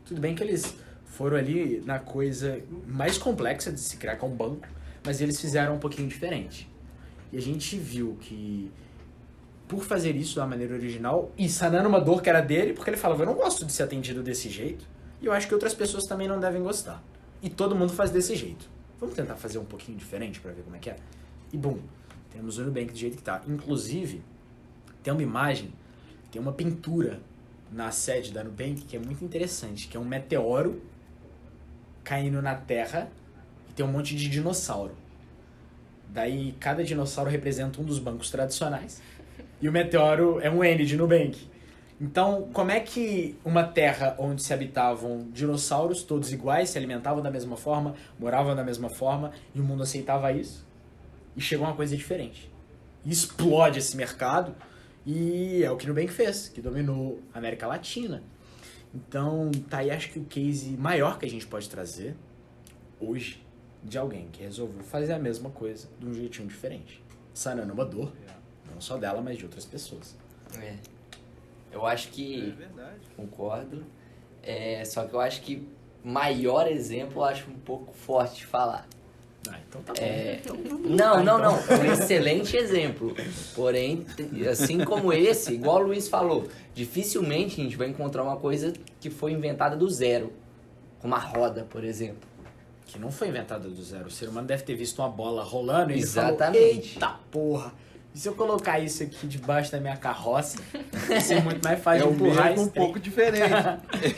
Tudo bem que eles foram ali na coisa mais complexa de se criar, que é um banco, mas eles fizeram um pouquinho diferente. E a gente viu que, por fazer isso de uma maneira original, e sanando uma dor que era dele, porque ele falava, eu não gosto de ser atendido desse jeito, e eu acho que outras pessoas também não devem gostar. E todo mundo faz desse jeito. Vamos tentar fazer um pouquinho diferente para ver como é que é? E bum, temos o Nubank do jeito que tá. Inclusive, tem uma imagem, tem uma pintura na sede da Nubank que é muito interessante, que é um meteoro caindo na Terra e tem um monte de dinossauro. Daí, cada dinossauro representa um dos bancos tradicionais. E o meteoro é um N de Nubank. Então, como é que uma terra onde se habitavam dinossauros, todos iguais, se alimentavam da mesma forma, moravam da mesma forma, e o mundo aceitava isso? E chegou uma coisa diferente. E explode esse mercado, e é o que o Nubank fez, que dominou a América Latina. Então, tá aí, acho que o case maior que a gente pode trazer hoje, de alguém que resolveu fazer a mesma coisa de um jeitinho diferente. Sanando uma dor, não só dela, mas de outras pessoas. Eu acho que... É verdade. Concordo. Só que eu acho que maior exemplo eu acho um pouco forte de falar. Então tá bom. Não. É um excelente exemplo. Porém, assim como esse, igual o Luiz falou, dificilmente a gente vai encontrar uma coisa que foi inventada do zero. como a roda, por exemplo. Que não foi inventada do zero. O ser humano deve ter visto uma bola rolando e Exatamente. ele falou, eita porra, e se eu colocar isso aqui debaixo da minha carroça, vai ser muito mais É fácil o de empurrar mesmo um esse trem. pouco diferente.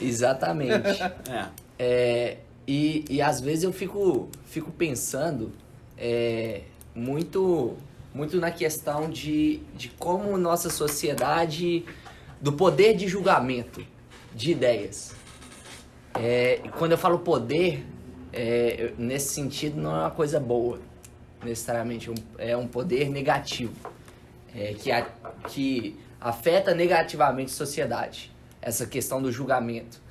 Exatamente. É. E às vezes eu fico pensando muito na questão de como nossa sociedade, do poder de julgamento de ideias. E quando eu falo poder, nesse sentido não é uma coisa boa, necessariamente, é um poder negativo, que afeta negativamente a sociedade, essa questão do julgamento.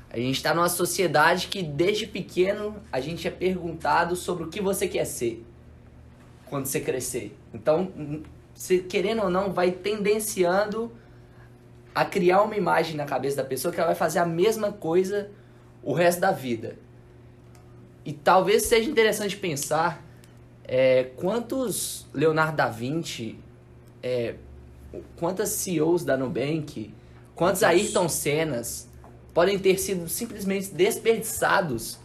A gente está numa sociedade que desde pequeno a gente é perguntado sobre o que você quer ser quando você crescer. Então, você, querendo ou não, vai tendenciando a criar uma imagem na cabeça da pessoa que ela vai fazer a mesma coisa o resto da vida. E talvez seja interessante pensar quantos Leonardo da Vinci, quantas CEOs da Nubank, quantos Ayrton Sennas podem ter sido simplesmente desperdiçados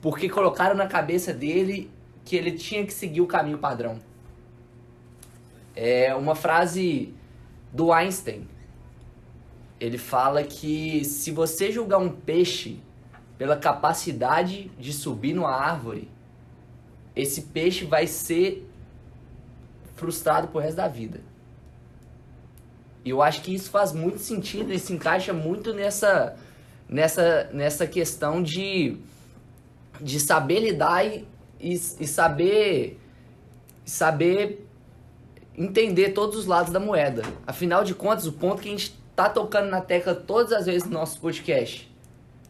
porque colocaram na cabeça dele que ele tinha que seguir o caminho padrão. É uma frase do Einstein. Ele fala que se você julgar um peixe pela capacidade de subir numa árvore, esse peixe vai ser frustrado pro resto da vida. E eu acho que isso faz muito sentido e se encaixa muito nessa questão de saber lidar e saber entender todos os lados da moeda. Afinal de contas, o ponto que a gente tá tocando na tecla todas as vezes no nosso podcast,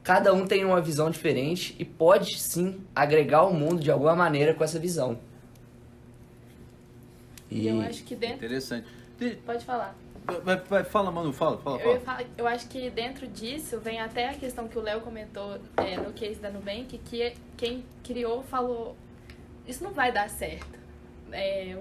cada um tem uma visão diferente e pode sim agregar o mundo de alguma maneira com essa visão. E eu acho que dentro... Interessante. Pode falar. Fala, Manu, fala. Eu acho que dentro disso vem até a questão que o Léo comentou no case da Nubank, que quem criou falou, isso não vai dar certo.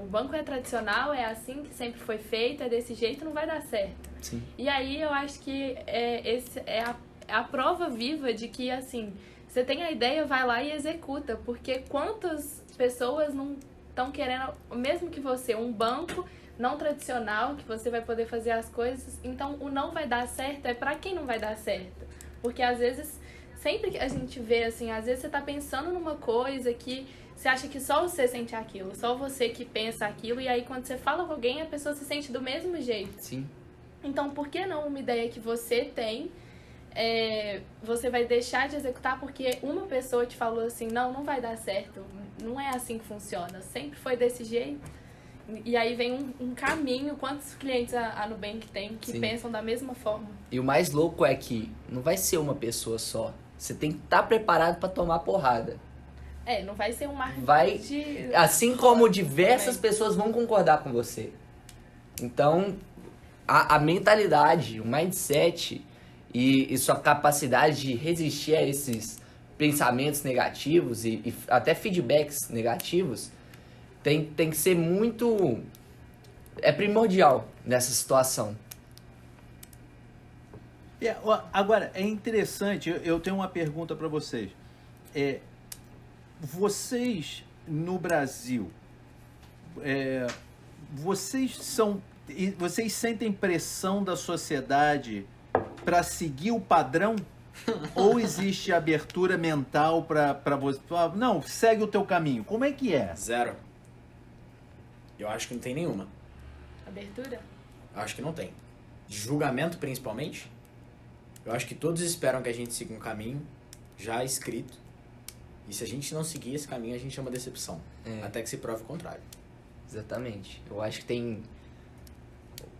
O banco é tradicional, é assim que sempre foi feito, é desse jeito, não vai dar certo. Sim. E aí eu acho que esse é a prova viva de que, assim, você tem a ideia, vai lá e executa, porque quantas pessoas não estão querendo, mesmo que você, um banco não tradicional, que você vai poder fazer as coisas, então o não vai dar certo é pra quem não vai dar certo. Porque às vezes, sempre que a gente vê assim, às vezes você tá pensando numa coisa que você acha que só você sente aquilo, só você que pensa aquilo, e aí quando você fala com alguém, a pessoa se sente do mesmo jeito. Sim. Então, por que não uma ideia que você tem, você vai deixar de executar porque uma pessoa te falou assim, não vai dar certo, não é assim que funciona, sempre foi desse jeito. E aí vem um caminho, quantos clientes a Nubank tem que Sim. pensam da mesma forma. E o mais louco é que não vai ser uma pessoa só. Você tem que estar preparado para tomar porrada. Não vai ser um marketing Vai, de... assim como diversas pessoas vão concordar com você. Então, a mentalidade, o mindset e sua capacidade de resistir a esses pensamentos negativos e até feedbacks negativos tem que ser muito... É primordial nessa situação. Agora, é interessante, eu tenho uma pergunta para vocês. Vocês, no Brasil, vocês sentem pressão da sociedade para seguir o padrão? Ou existe abertura mental para você? Não, segue o teu caminho. Como é que é? Zero. Eu acho que não tem nenhuma. Abertura? Eu acho que não tem. De julgamento, principalmente. Eu acho que todos esperam que a gente siga um caminho já escrito. E se a gente não seguir esse caminho, a gente é uma decepção. Até que se prove o contrário. Exatamente. Eu acho que tem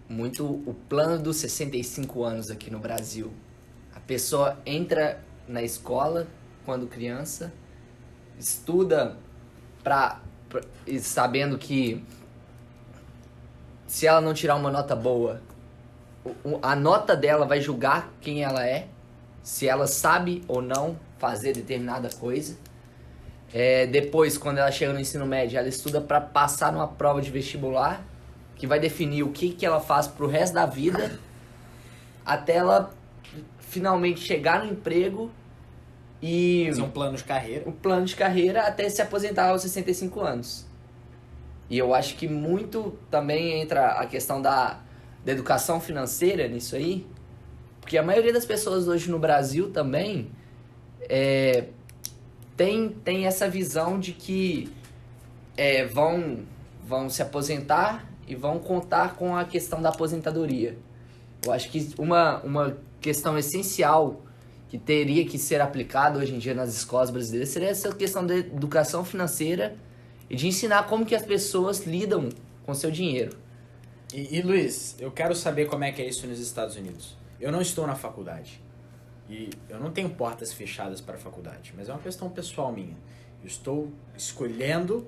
muito o plano dos 65 anos aqui no Brasil. A pessoa entra na escola quando criança, estuda sabendo que se ela não tirar uma nota boa, a nota dela vai julgar quem ela é, se ela sabe ou não fazer determinada coisa. Depois, quando ela chega no ensino médio, ela estuda para passar numa prova de vestibular, que vai definir o que ela faz pro resto da vida, até ela finalmente chegar no emprego E Fazer um plano de carreira. o plano de carreira até se aposentar aos 65 anos. E eu acho que muito também entra a questão da educação financeira nisso aí, porque a maioria das pessoas hoje no Brasil também tem essa visão de que vão se aposentar e vão contar com a questão da aposentadoria. Eu acho que uma questão essencial que teria que ser aplicada hoje em dia nas escolas brasileiras seria essa questão da educação financeira e de ensinar como que as pessoas lidam com seu dinheiro. E Luiz, eu quero saber como é que é isso nos Estados Unidos. Eu não estou na faculdade. E eu não tenho portas fechadas para a faculdade. Mas é uma questão pessoal minha. Eu estou escolhendo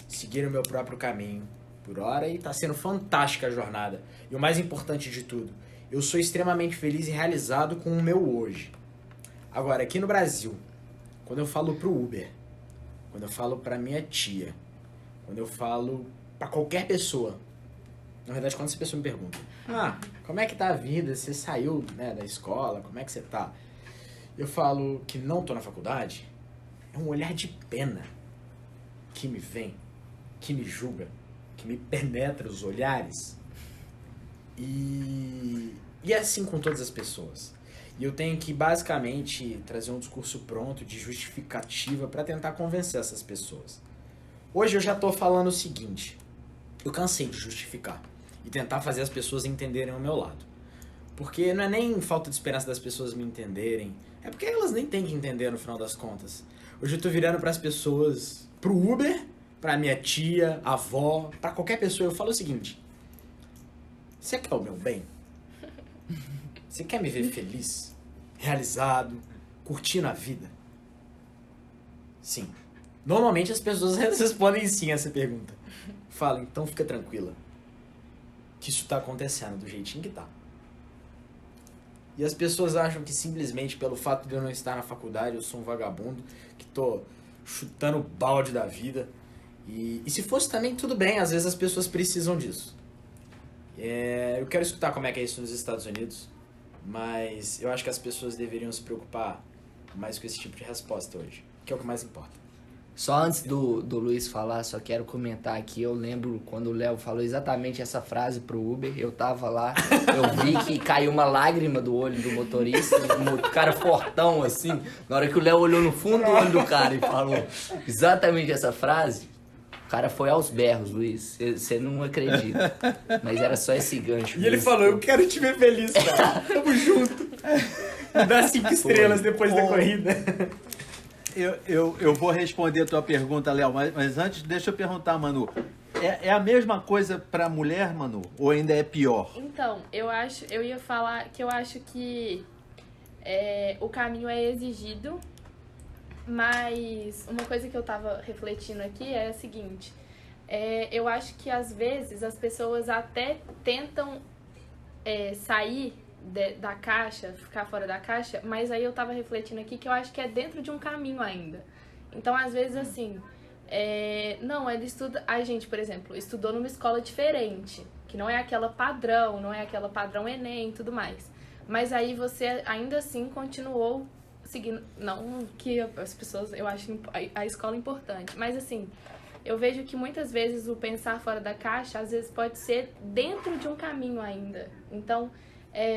seguir o meu próprio caminho por hora e está sendo fantástica a jornada. E o mais importante de tudo, eu sou extremamente feliz e realizado com o meu hoje. Agora, aqui no Brasil, quando eu falo pro Uber, quando eu falo pra minha tia, quando eu falo pra qualquer pessoa, na verdade, quando essa pessoa me pergunta, como é que tá a vida? Você saiu, né, da escola? Como é que você tá? Eu falo que não tô na faculdade, é um olhar de pena que me vem, que me julga, que me penetra os olhares. E é assim com todas as pessoas. E eu tenho que basicamente trazer um discurso pronto de justificativa para tentar convencer essas pessoas. Hoje eu já tô falando o seguinte: eu cansei de justificar e tentar fazer as pessoas entenderem o meu lado. Porque não é nem falta de esperança das pessoas me entenderem, é porque elas nem têm que entender no final das contas. Hoje eu tô virando para as pessoas, pro Uber, pra minha tia, avó, pra qualquer pessoa, eu falo o seguinte: você quer o meu bem? Você quer me ver feliz, realizado, curtindo a vida? Sim. Normalmente as pessoas respondem sim a essa pergunta. Fala, então fica tranquila, que isso tá acontecendo do jeitinho que tá. E as pessoas acham que simplesmente pelo fato de eu não estar na faculdade eu sou um vagabundo, que tô chutando o balde da vida. E se fosse também, tudo bem, às vezes as pessoas precisam disso. Eu quero escutar como é que é isso nos Estados Unidos, mas eu acho que as pessoas deveriam se preocupar mais com esse tipo de resposta hoje, que é o que mais importa. Só antes do Luiz falar, só quero comentar aqui, eu lembro quando o Léo falou exatamente essa frase pro Uber, eu tava lá, eu vi que caiu uma lágrima do olho do motorista, o cara fortão assim, na hora que o Léo olhou no fundo do olho do cara e falou exatamente essa frase, o cara foi aos berros, Luiz, você não acredita, mas era só esse gancho. E ele falou, eu quero te ver feliz, cara, tamo junto, me dá 5 estrelas depois da corrida. Eu vou responder a tua pergunta, Léo, mas antes deixa eu perguntar, Manu. É a mesma coisa pra mulher, Manu? Ou ainda é pior? Então, eu ia falar que eu acho que o caminho é exigido, mas uma coisa que eu tava refletindo aqui é a seguinte, eu acho que às vezes as pessoas até tentam sair da caixa, ficar fora da caixa, mas aí eu tava refletindo aqui que eu acho que é dentro de um caminho ainda. Então, às vezes, assim, não, ele estuda... A gente, por exemplo, estudou numa escola diferente, que não é aquela padrão, não é aquela padrão Enem e tudo mais. Mas aí você, ainda assim, continuou seguindo... Não que as pessoas... Eu acho a escola importante, mas, assim, eu vejo que muitas vezes o pensar fora da caixa, às vezes, pode ser dentro de um caminho ainda. Então...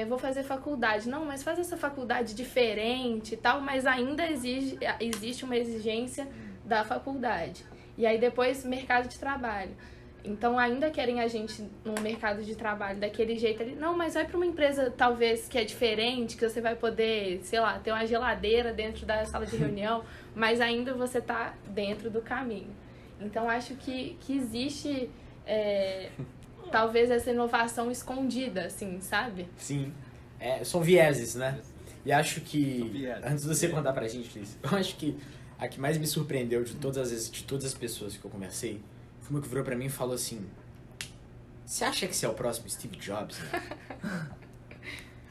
vou fazer faculdade. Não, mas faz essa faculdade diferente e tal, mas ainda existe uma exigência da faculdade. E aí depois, mercado de trabalho. Então, ainda querem a gente no mercado de trabalho daquele jeito ali. Não, mas vai para uma empresa, talvez, que é diferente, que você vai poder, sei lá, ter uma geladeira dentro da sala de reunião, mas ainda você tá dentro do caminho. Então, acho que existe... talvez essa inovação escondida, assim, sabe? Sim. São vieses, né? E acho que, antes de você contar pra gente, Liz, eu acho que a que mais me surpreendeu de todas as pessoas que eu conversei, foi uma que virou pra mim e falou assim, você acha que você é o próximo Steve Jobs? Né?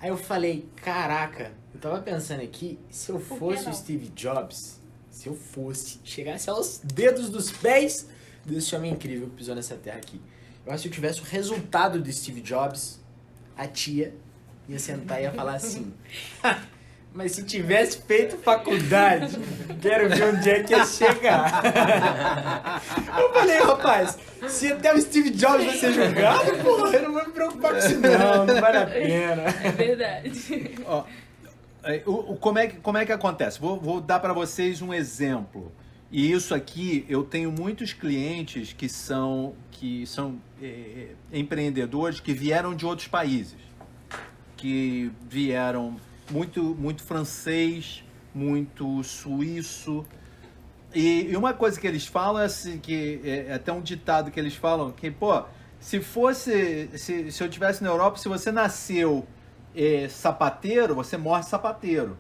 Aí eu falei, caraca, eu tava pensando aqui, se eu fosse o Steve Jobs, se eu fosse, chegasse aos dedos dos pés desse homem incrível que pisou nessa terra aqui, eu acho que se eu tivesse o resultado do Steve Jobs, a tia ia sentar e ia falar assim, Mas se tivesse feito faculdade, quero ver onde é que ia chegar. Eu falei, rapaz, se até o Steve Jobs vai ser julgado, porra, eu não vou me preocupar com isso não vale a pena. É verdade. Ó, como é que acontece? Vou dar para vocês um exemplo. E isso aqui, eu tenho muitos clientes que são empreendedores que vieram de outros países. Que vieram muito francês, muito suíço. E uma coisa que eles falam é assim, que é até um ditado que eles falam, que, pô, se eu estivesse na Europa, se você nasceu sapateiro, você morre sapateiro,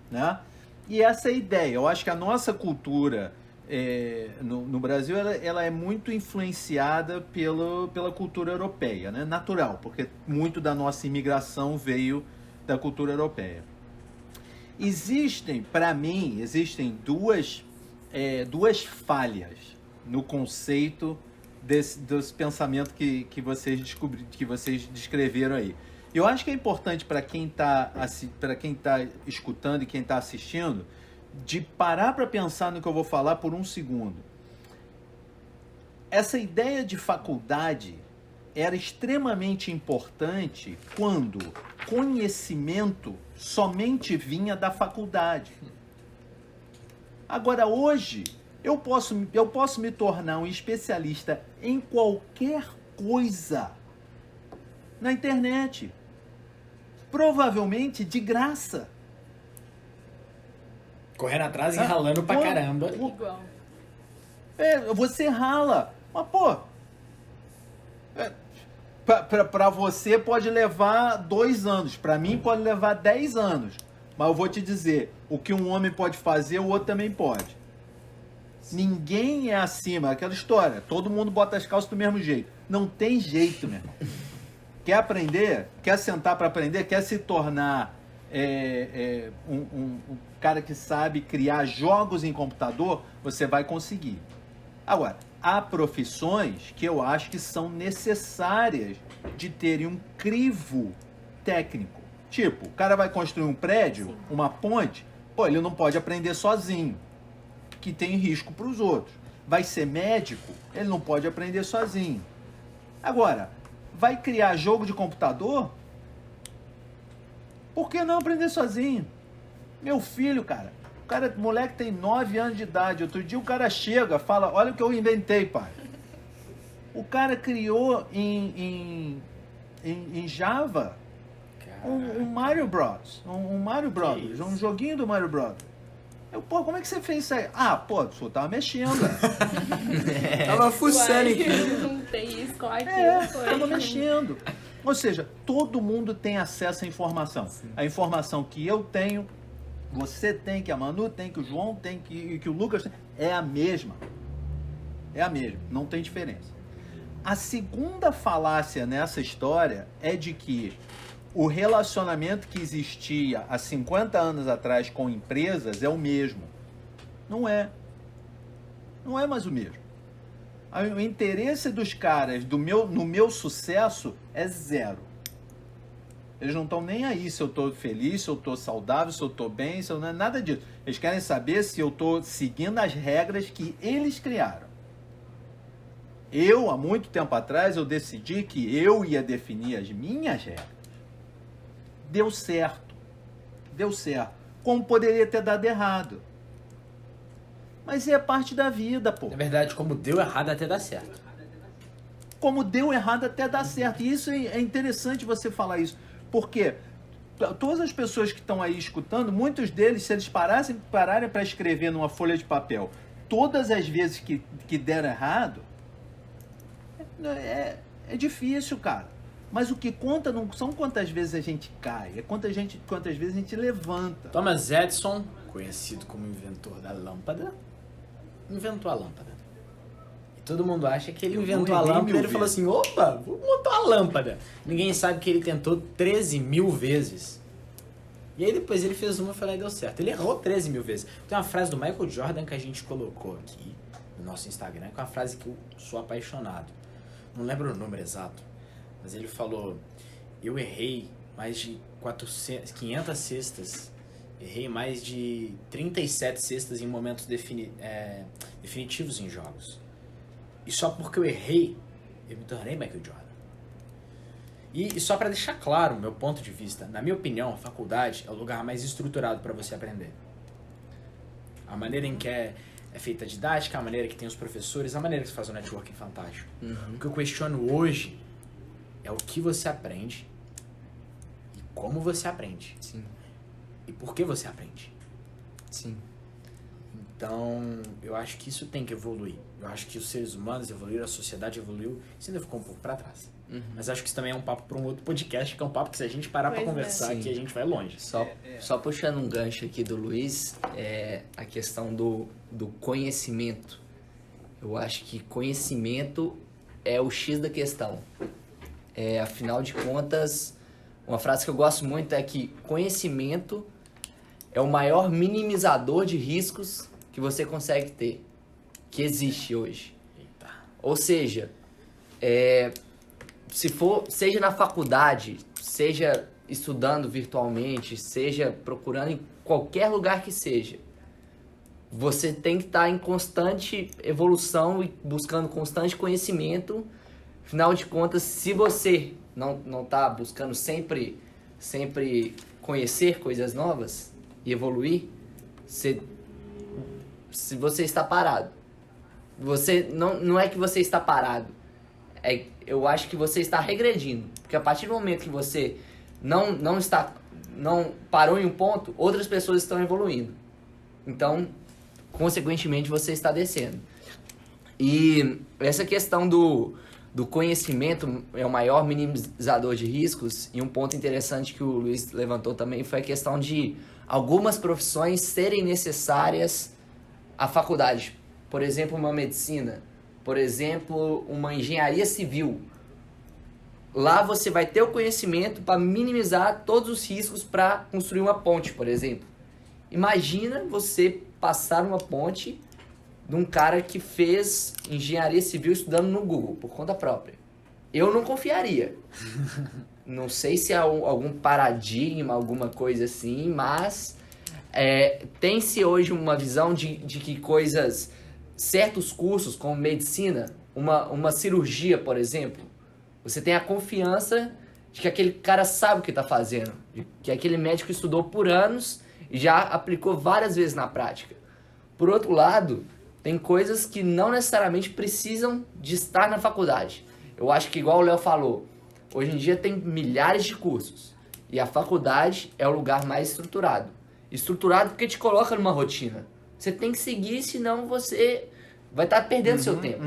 né? E essa é a ideia. Eu acho que a nossa cultura no Brasil, ela é muito influenciada pela cultura europeia, né? Natural, porque muito da nossa imigração veio da cultura europeia. Para mim, existem duas falhas no conceito desse pensamento que vocês descreveram aí. Eu acho que é importante para quem está escutando e quem está assistindo de parar para pensar no que eu vou falar por um segundo. Essa ideia de faculdade era extremamente importante quando conhecimento somente vinha da faculdade. Agora, hoje, eu posso me tornar um especialista em qualquer coisa na internet. Provavelmente de graça. Correndo atrás e ralando pra caramba. Igual. Você rala. Mas, pô, pra você pode levar 2 anos. Pra mim pode levar 10 anos. Mas eu vou te dizer, o que um homem pode fazer, o outro também pode. Ninguém é acima. Aquela história, todo mundo bota as calças do mesmo jeito. Não tem jeito, meu irmão. Quer aprender? Quer sentar para aprender? Quer se tornar um cara que sabe criar jogos em computador? Você vai conseguir. Agora, há profissões que eu acho que são necessárias de terem um crivo técnico. Tipo, o cara vai construir um prédio, sim, uma ponte, pô, ele não pode aprender sozinho, que tem risco para os outros. Vai ser médico, ele não pode aprender sozinho. Agora, vai criar jogo de computador? Por que não aprender sozinho? Meu filho, cara, moleque tem 9 anos de idade. Outro dia o cara chega, fala, olha o que eu inventei, pai. O cara criou em Java um Mario Bros. Um Mario Bros. Um joguinho do Mario Bros. Pô, como é que você fez isso aí? Ah, pô, o senhor tava mexendo. Tava fuçando aqui. Não tem isso com aquilo. Tava mexendo. Ou seja, todo mundo tem acesso à informação. Sim. A informação que eu tenho, você tem, que a Manu tem, que o João tem, que o Lucas tem, é a mesma. É a mesma, não tem diferença. A segunda falácia nessa história é de que o relacionamento que existia há 50 anos atrás com empresas é o mesmo. Não é. Não é mais o mesmo. O interesse dos caras no meu sucesso é zero. Eles não estão nem aí se eu estou feliz, se eu estou saudável, se eu estou bem, se eu não é nada disso. Eles querem saber se eu estou seguindo as regras que eles criaram. Há muito tempo atrás, eu decidi que eu ia definir as minhas regras. Deu certo. Deu certo. Como poderia ter dado errado. Mas é parte da vida, pô. Na verdade, como deu errado até dar certo. Como deu errado até dar certo. E isso é interessante você falar isso. Porque todas as pessoas que estão aí escutando, muitos deles, se eles pararem para escrever numa folha de papel, todas as vezes que deram errado, é difícil, cara. Mas o que conta não são quantas vezes a gente cai, é quantas vezes a gente levanta. Thomas Edison, conhecido como inventor da lâmpada, inventou a lâmpada. E todo mundo acha que ele inventou a lâmpada e ele falou assim, opa, vou montar uma lâmpada. Ninguém sabe que ele tentou 13 mil vezes. E aí depois ele fez uma e foi lá e deu certo. Ele errou 13 mil vezes. Tem uma frase do Michael Jordan que a gente colocou aqui no nosso Instagram, que é uma frase que eu sou apaixonado. Não lembro o número exato. Mas ele falou, eu errei mais de 500 cestas Errei mais de 37 cestas em momentos definitivos em jogos. E só porque eu errei, eu me tornei Michael Jordan. E só para deixar claro o meu ponto de vista, na minha opinião, a faculdade é o lugar mais estruturado para você aprender. A maneira em que é feita a didática, a maneira que tem os professores, a maneira que se faz o networking fantástico. O que eu questiono hoje é o que você aprende e como você aprende. Sim. E por que você aprende. Sim. Então, eu acho que isso tem que evoluir. Eu acho que os seres humanos evoluíram, a sociedade evoluiu, isso ainda ficou um pouco para trás. Mas acho que isso também é um papo para um outro podcast, que é um papo que se a gente parar para conversar aqui, a gente vai longe. Só puxando um gancho aqui do Luiz, a questão do conhecimento. Eu acho que conhecimento é o X da questão. Afinal de contas, uma frase que eu gosto muito é que conhecimento é o maior minimizador de riscos que você consegue ter, que existe hoje. Eita. Ou seja, seja na faculdade, seja estudando virtualmente, seja procurando em qualquer lugar que seja, você tem que estar em constante evolução e buscando constante conhecimento. Afinal de contas, se você não está buscando sempre conhecer coisas novas e evoluir, se você está parado. Não é que você está parado. Eu acho que você está regredindo. Porque a partir do momento que você não parou em um ponto, outras pessoas estão evoluindo. Então, consequentemente, você está descendo. E essa questão do conhecimento é o maior minimizador de riscos. E um ponto interessante que o Luiz levantou também foi a questão de algumas profissões serem necessárias à faculdade. Por exemplo, uma medicina. Por exemplo, uma engenharia civil. Lá você vai ter o conhecimento para minimizar todos os riscos para construir uma ponte, por exemplo. Imagina você passar uma ponte de um cara que fez engenharia civil estudando no Google, por conta própria. Eu não confiaria. Não sei se há algum paradigma, alguma coisa assim, mas tem-se hoje uma visão de que certos cursos, como medicina, uma cirurgia, por exemplo, você tem a confiança de que aquele cara sabe o que está fazendo, de que aquele médico estudou por anos e já aplicou várias vezes na prática. Por outro lado, tem coisas que não necessariamente precisam de estar na faculdade. Eu acho que, igual o Léo falou, hoje em dia tem milhares de cursos e a faculdade é o lugar mais estruturado. Estruturado porque te coloca numa rotina. Você tem que seguir, senão você vai estar perdendo seu tempo.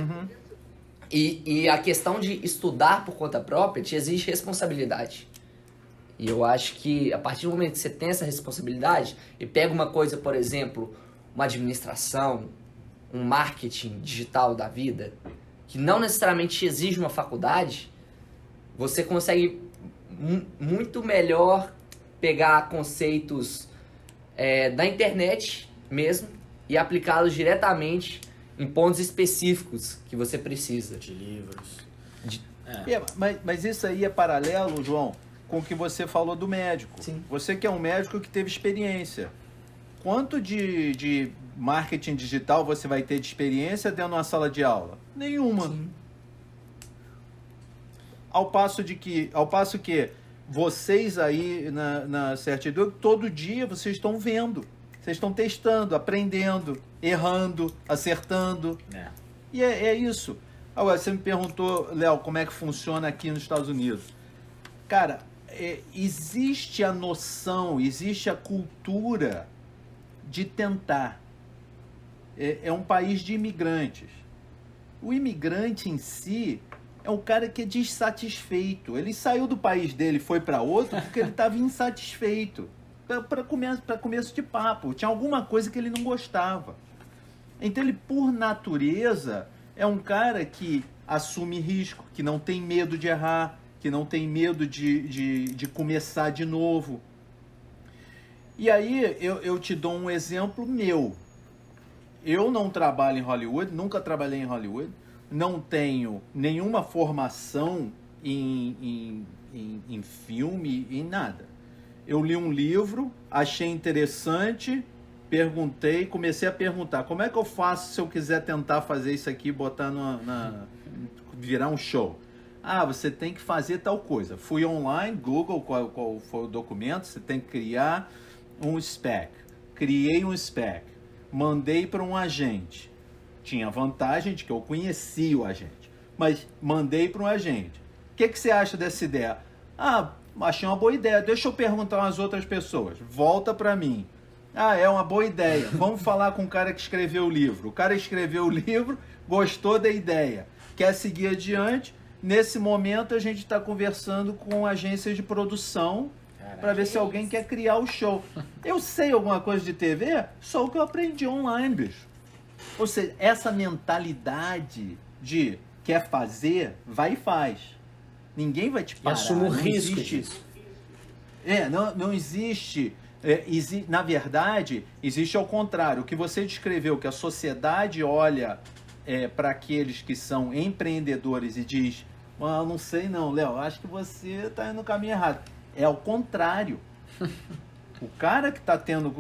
E a questão de estudar por conta própria te exige responsabilidade. E eu acho que a partir do momento que você tem essa responsabilidade e pega uma coisa, por exemplo, uma administração, um marketing digital da vida, que não necessariamente te exige uma faculdade, você consegue muito melhor pegar conceitos da internet mesmo e aplicá-los diretamente em pontos específicos que você precisa. De livros. Mas isso aí é paralelo, João, com o que você falou do médico. Sim. Você que é um médico que teve experiência. Quanto de marketing digital você vai ter de experiência dentro de uma sala de aula? Nenhuma. Sim. Ao passo que vocês aí na certidão, todo dia vocês estão vendo. Vocês estão testando, aprendendo, errando, acertando. E é isso. Agora, você me perguntou, Léo, como é que funciona aqui nos Estados Unidos. Cara, existe a noção, existe a cultura de tentar. É um país de imigrantes. O imigrante em si é um cara que é desinsatisfeito. Ele saiu do país dele e foi para outro porque ele estava insatisfeito. Para começo de papo. Tinha alguma coisa que ele não gostava. Então ele, por natureza, é um cara que assume risco, que não tem medo de errar, que não tem medo de começar de novo. E aí eu te dou um exemplo meu. Eu não trabalho em Hollywood, nunca trabalhei em Hollywood, não tenho nenhuma formação em filme, em nada. eu li um livro, achei interessante, perguntei, comecei a perguntar, como é que eu faço se eu quiser tentar fazer isso aqui, botar virar um show? Ah, você tem que fazer tal coisa. Fui online, Google, qual foi o documento, você tem que criar um spec. Criei um spec, mandei para um agente. Tinha vantagem de que eu conhecia o agente, mas mandei para um agente. O que você acha dessa ideia? Ah, achei uma boa ideia, deixa eu perguntar umas outras pessoas. Volta para mim. Ah, é uma boa ideia. Vamos falar com o cara que escreveu o livro. O cara escreveu o livro, gostou da ideia, quer seguir adiante. Nesse momento a gente está conversando com agências de produção para ver se alguém quer criar o show. Eu sei alguma coisa de TV, só o que eu aprendi online, bicho. Ou seja, essa mentalidade de quer fazer, vai e faz. Ninguém vai te parar. Assume o risco existe, disso. Não existe. Na verdade, existe ao contrário. O que você descreveu, que a sociedade olha para aqueles que são empreendedores e diz: ah, não sei não, Léo, acho que você está indo no caminho errado. É ao contrário. O cara que está tendo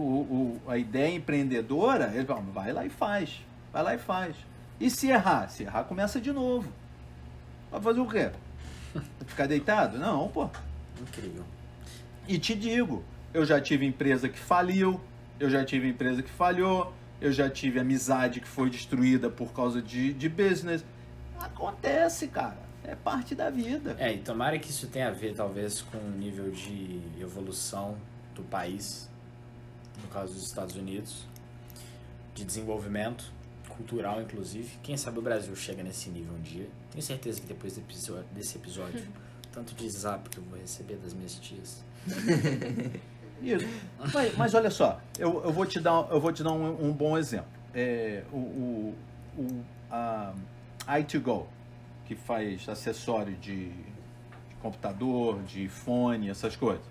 a ideia empreendedora, ele fala: vai lá e faz. Vai lá e faz. E se errar? Se errar, começa de novo. Vai fazer o quê? Ficar deitado? Não, pô. Incrível. E te digo, eu já tive empresa que faliu, eu já tive empresa que falhou, eu já tive amizade que foi destruída por causa de business. Acontece, cara. É parte da vida. E tomara que isso tenha a ver, talvez, com o nível de evolução do país, no caso dos Estados Unidos, de desenvolvimento cultural, inclusive. Quem sabe o Brasil chega nesse nível um dia. Tenho certeza que depois desse episódio, tanto de zap que eu vou receber das minhas tias. Isso. Mas olha só, eu vou te dar um bom exemplo. A i2Go, que faz acessório de computador, de fone, essas coisas.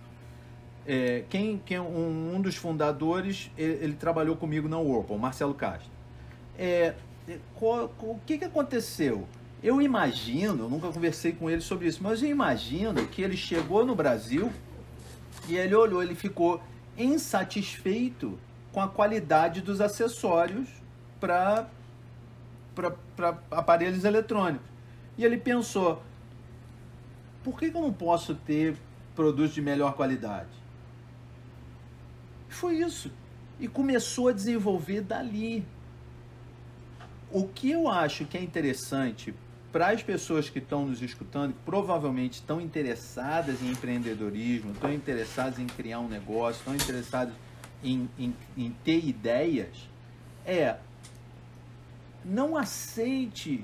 Um dos fundadores, ele trabalhou comigo na Whirlpool, Marcelo Castro. O que aconteceu? Eu nunca conversei com ele sobre isso, mas eu imagino que ele chegou no Brasil e ele olhou, ele ficou insatisfeito com a qualidade dos acessórios para aparelhos eletrônicos. E ele pensou: por que eu não posso ter produtos de melhor qualidade? Foi isso. E começou a desenvolver dali. O que eu acho que é interessante para as pessoas que estão nos escutando, que provavelmente estão interessadas em empreendedorismo, estão interessadas em criar um negócio, estão interessadas em ter ideias, não aceite,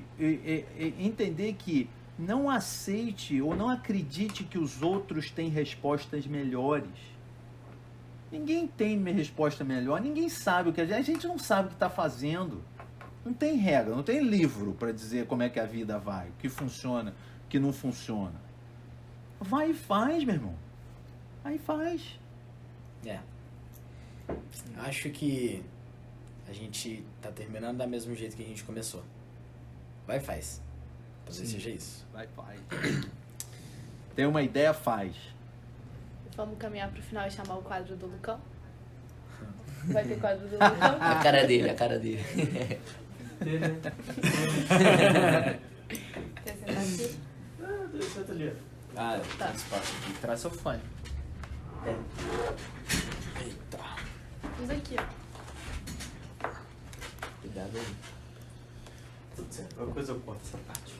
entender que não aceite ou não acredite que os outros têm respostas melhores. Ninguém tem resposta melhor, ninguém sabe o que a gente não sabe o que está fazendo. Não tem regra, não tem livro para dizer como é que a vida vai, o que funciona, o que não funciona. Vai e faz, meu irmão. Vai e faz. Acho que a gente tá terminando do mesmo jeito que a gente começou. Vai e faz. Talvez seja isso. Vai e faz. Tem uma ideia, faz. Vamos caminhar pro final e chamar o quadro do Lucão? Vai ter quadro do Lucão? A cara dele. Quer sentar aqui? Senta ali. Tá. Tá. Espaço aqui. Traz seu fone. Eita. Usa aqui, ó. Cuidado aí. Tudo certo. Qualquer coisa eu corto essa parte.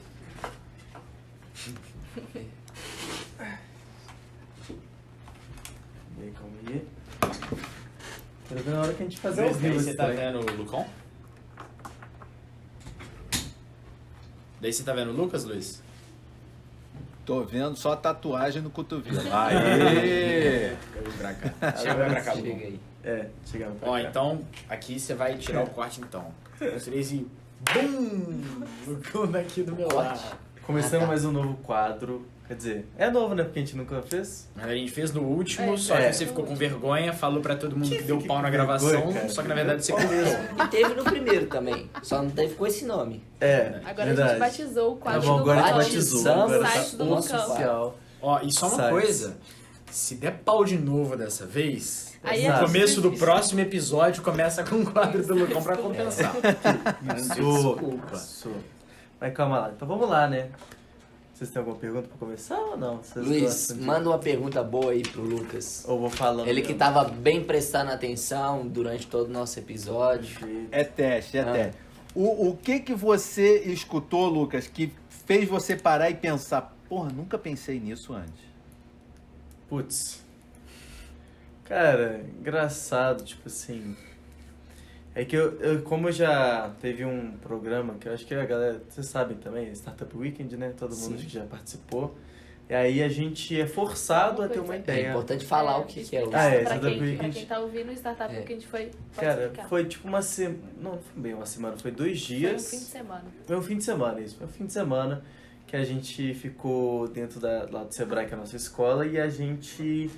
Bem, calma aí. Quero ver na hora que a gente fazer Luiz, o daí vivo. você tá vendo o Lucão? Daí você tá vendo o Lucas, Luiz? Tô vendo só tatuagem no cotovelo. Aê! Pra cá. Chega pra cá, Chega Lucão. aí. Chegando pra Ó, cá. então, aqui você vai tirar o corte, então. Os três e... BUM! Lucão daqui do meu lado. Começando mais um novo quadro. Quer dizer, é novo, né? Porque a gente nunca fez. A gente fez no último, só É. que você ficou com vergonha, falou pra todo mundo que deu fica pau na com gravação, vergonha, cara? só que na verdade você cortou. E teve no primeiro também. Só não teve com esse nome. Agora a gente batizou o Tá quadro bom, do agora a Lucão. gente batizou. Batizamos Agora o site tá do Lucão. oficial. Ó, e só uma Site. coisa, Se der pau de novo dessa vez, Aí no é começo do difícil. próximo episódio começa com o quadro do Lucão pra compensar. Desculpa. Sou. Mas calma lá. Então vamos lá, né? Vocês têm alguma pergunta pra começar ou não? Vocês Luiz, gostam de- manda uma pergunta boa aí pro Lucas. Ou vou falando. Ele que mesmo? tava bem prestando atenção durante todo o nosso episódio. Perfeito. É teste, é Ah. teste. O que você escutou, Lucas, que fez você parar e pensar, porra, nunca pensei nisso antes? Putz. Cara, engraçado, tipo assim. É que como eu já teve um programa que eu acho que a galera, vocês sabem também, Startup Weekend, né? Todo mundo Sim. acho que já participou. E aí a gente é forçado a ter uma É ideia. importante falar o que é o Ah, é, pra Startup quem, Weekend. pra quem tá ouvindo, o Startup É. Weekend foi... pode Cara, explicar. foi tipo uma semana. Não foi bem uma semana, foi 2 Foi um dias. fim de semana. Foi um fim de semana, isso. Foi um fim de semana que a gente ficou dentro lá do Sebrae, que é a nossa escola, e a gente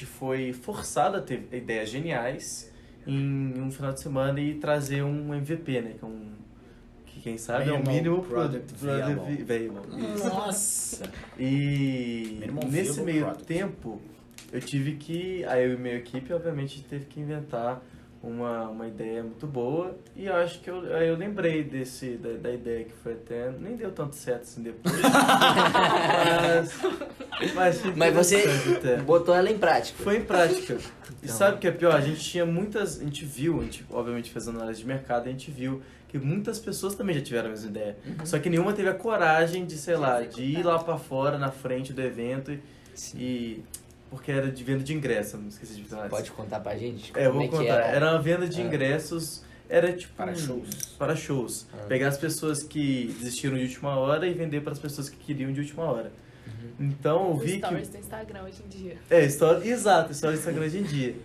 foi forçado a ter ideias geniais em um final de semana e trazer um MVP, né? Que quem sabe é o Minimal mínimo Product Viable. Viable. Isso. Nossa! E Minimal nesse Viable meio Product. tempo, eu tive que. Aí eu e minha equipe, obviamente, teve que inventar uma ideia muito boa. E eu acho que eu lembrei da ideia que foi até. Nem deu tanto certo assim depois. mas foi Mas você interessante até. botou ela em prática. Foi em prática. E Então. sabe o que é pior? A gente tinha muitas. A gente, obviamente, fez análise de mercado, a gente viu que muitas pessoas também já tiveram a mesma ideia. Só que nenhuma teve a coragem de, sei lá, de ir lá pra fora, na frente do evento Sim. e. Porque era de venda de ingresso, eu não esqueci de falar. Pode contar pra gente? É, eu como vou que contar. era? Era uma venda de Ah. ingressos, era tipo. Para shows. Para shows. Pegar as pessoas que desistiram de última hora e vender para as pessoas que queriam de última hora. Então eu Os vi stories que. do Instagram hoje em dia. Exato, história do Instagram hoje em dia.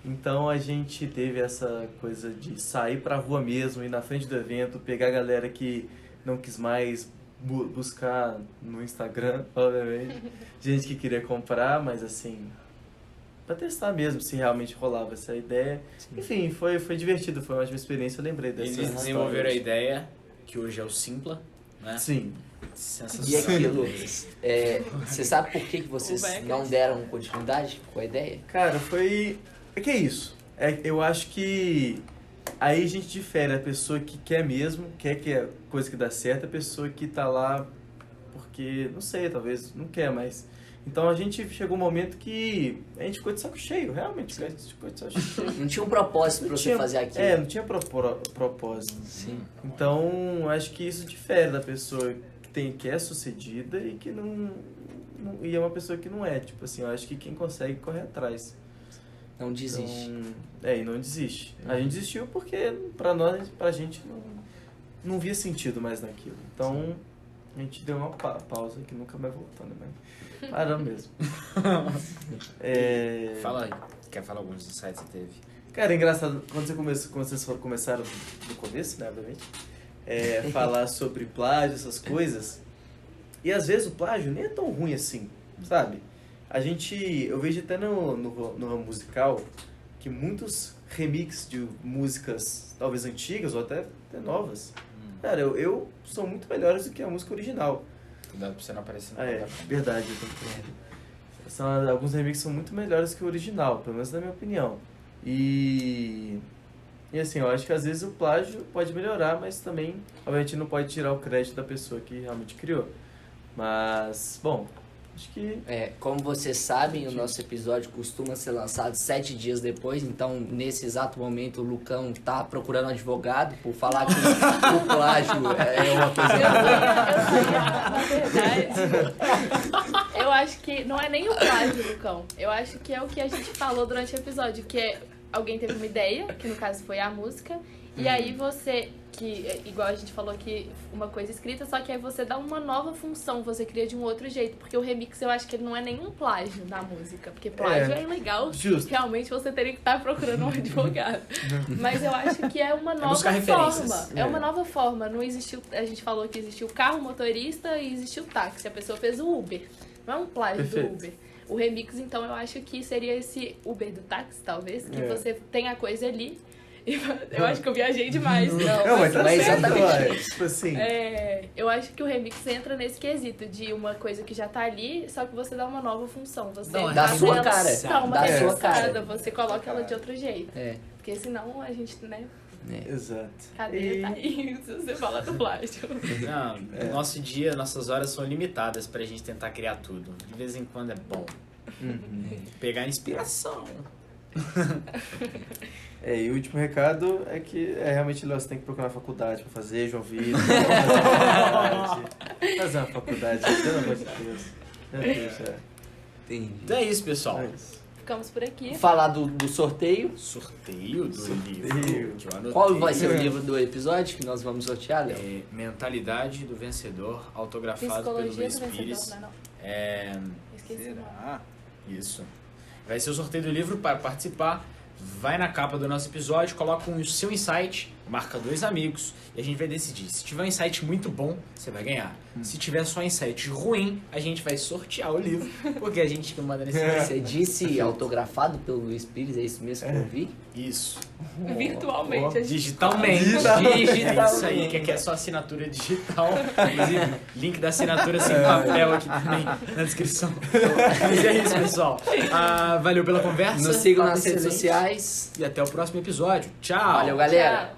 Então a gente teve essa coisa de sair pra rua mesmo, ir na frente do evento, pegar a galera que não quis mais buscar no Instagram, obviamente. Gente que queria comprar, mas assim, pra testar mesmo se realmente rolava essa ideia. Enfim, foi divertido, foi uma ótima experiência, eu lembrei dessa Eles desenvolveram a história. ideia, que hoje é o Simpla, né? Sim. E aqui, Lucas, você sabe por que vocês O Beckett. não deram continuidade com a ideia? Cara, foi. É que é isso. Eu acho que aí a gente difere a pessoa que quer mesmo, quer que a coisa que dá certo, a pessoa que tá lá porque, não sei, talvez não quer mais. Então a gente chegou um momento que a gente ficou de saco cheio, realmente ficou de saco cheio. Não tinha um propósito pra você fazer aquilo. Não tinha propósito. Sim. Então acho que isso difere da pessoa que é sucedida e que e é uma pessoa que não é. Tipo assim, eu acho que quem consegue corre atrás. Não desiste. Então, e não desiste. A gente desistiu porque pra gente não via sentido mais naquilo. Então a gente deu uma pausa que nunca mais voltando, mas paramos mesmo. Fala aí. Quer falar alguns insights que teve? Cara, é engraçado, quando vocês começaram no começo, né, obviamente, falar sobre plágio, essas coisas, e às vezes o plágio nem é tão ruim assim, sabe? Eu vejo até no ramo musical que muitos remixes de músicas talvez antigas ou até novas, cara, eu são muito melhores do que a música original. Cuidado pra você não aparecer na Verdade, eu tô falando. Alguns remixes são muito melhores que o original, pelo menos na minha opinião. E assim, eu acho que às vezes o plágio pode melhorar, mas também, obviamente, não pode tirar o crédito da pessoa que realmente criou. Mas, bom, acho que... Como vocês sabem, o nosso episódio costuma ser lançado 7 dias depois, então nesse exato momento o Lucão tá procurando um advogado por falar que o plágio é uma coisa Na verdade, eu acho que não é nem o plágio, Lucão. Eu acho que é o que a gente falou durante o episódio, que é alguém teve uma ideia, que no caso foi a música, e aí você, igual a gente falou aqui, uma coisa escrita, só que aí você dá uma nova função, você cria de um outro jeito, porque o remix eu acho que ele não é nenhum plágio da música, porque plágio é ilegal, Justo. realmente você teria que estar procurando um advogado. Mas eu acho que é uma nova buscar referências. forma, é uma nova forma, não existiu, a gente falou que existiu o carro motorista e existiu o táxi, a pessoa fez o Uber, não é um plágio Perfeito. do Uber. O remix, então, eu acho que seria esse Uber do táxi, talvez, que É. você tem a coisa ali Eu acho que eu viajei demais. Não, mas tá mas certo, exatamente. ué. Tipo assim. Eu acho que o remix entra nesse quesito de uma coisa que já tá ali, só que você dá uma nova função. Você Dá uma Da faz sua ela- cara. Dá uma Da sua repensada, cara. você coloca ela de outro jeito. É. Porque senão a gente, né, Exato. cadeia tá aí, se você fala do plágio. Não, nosso dia, nossas horas são limitadas pra gente tentar criar tudo. De vez em quando é bom. Pegar inspiração. E o último recado é que realmente, Léo, você tem que procurar faculdade pra fazer, João Vitor. Fazer uma faculdade, pelo amor de Deus. Meu Deus, Entendi. Então é isso, pessoal. É isso. Ficamos por aqui. Falar do sorteio. Sorteio do Sorteio. livro que eu anotei. Qual vai ser o livro do episódio que nós vamos sortear, Léo? Mentalidade do Vencedor, autografado pelo Psicologia Luiz do vencedor, Pires. não é não? É, Esqueci o nome. Será? isso. Vai ser o sorteio do livro. Para participar, vai na capa do nosso episódio, coloca o seu insight, marca 2 amigos e a gente vai decidir. Se tiver um insight muito bom, você vai ganhar. Se tiver só insight ruim, a gente vai sortear o livro, porque a gente que manda nesse livro. Você disse autografado pelo Luiz Pires, é isso mesmo que eu vi? Isso. Virtualmente. a gente- Digitalmente. Digitalmente. É isso aí, que aqui é só assinatura digital. Inclusive, link da assinatura sem papel aqui também na descrição. Mas é isso, pessoal. Valeu pela conversa. Nos sigam Papo nas redes excelente. sociais. E até o próximo episódio. Tchau. Valeu, galera. Tchau.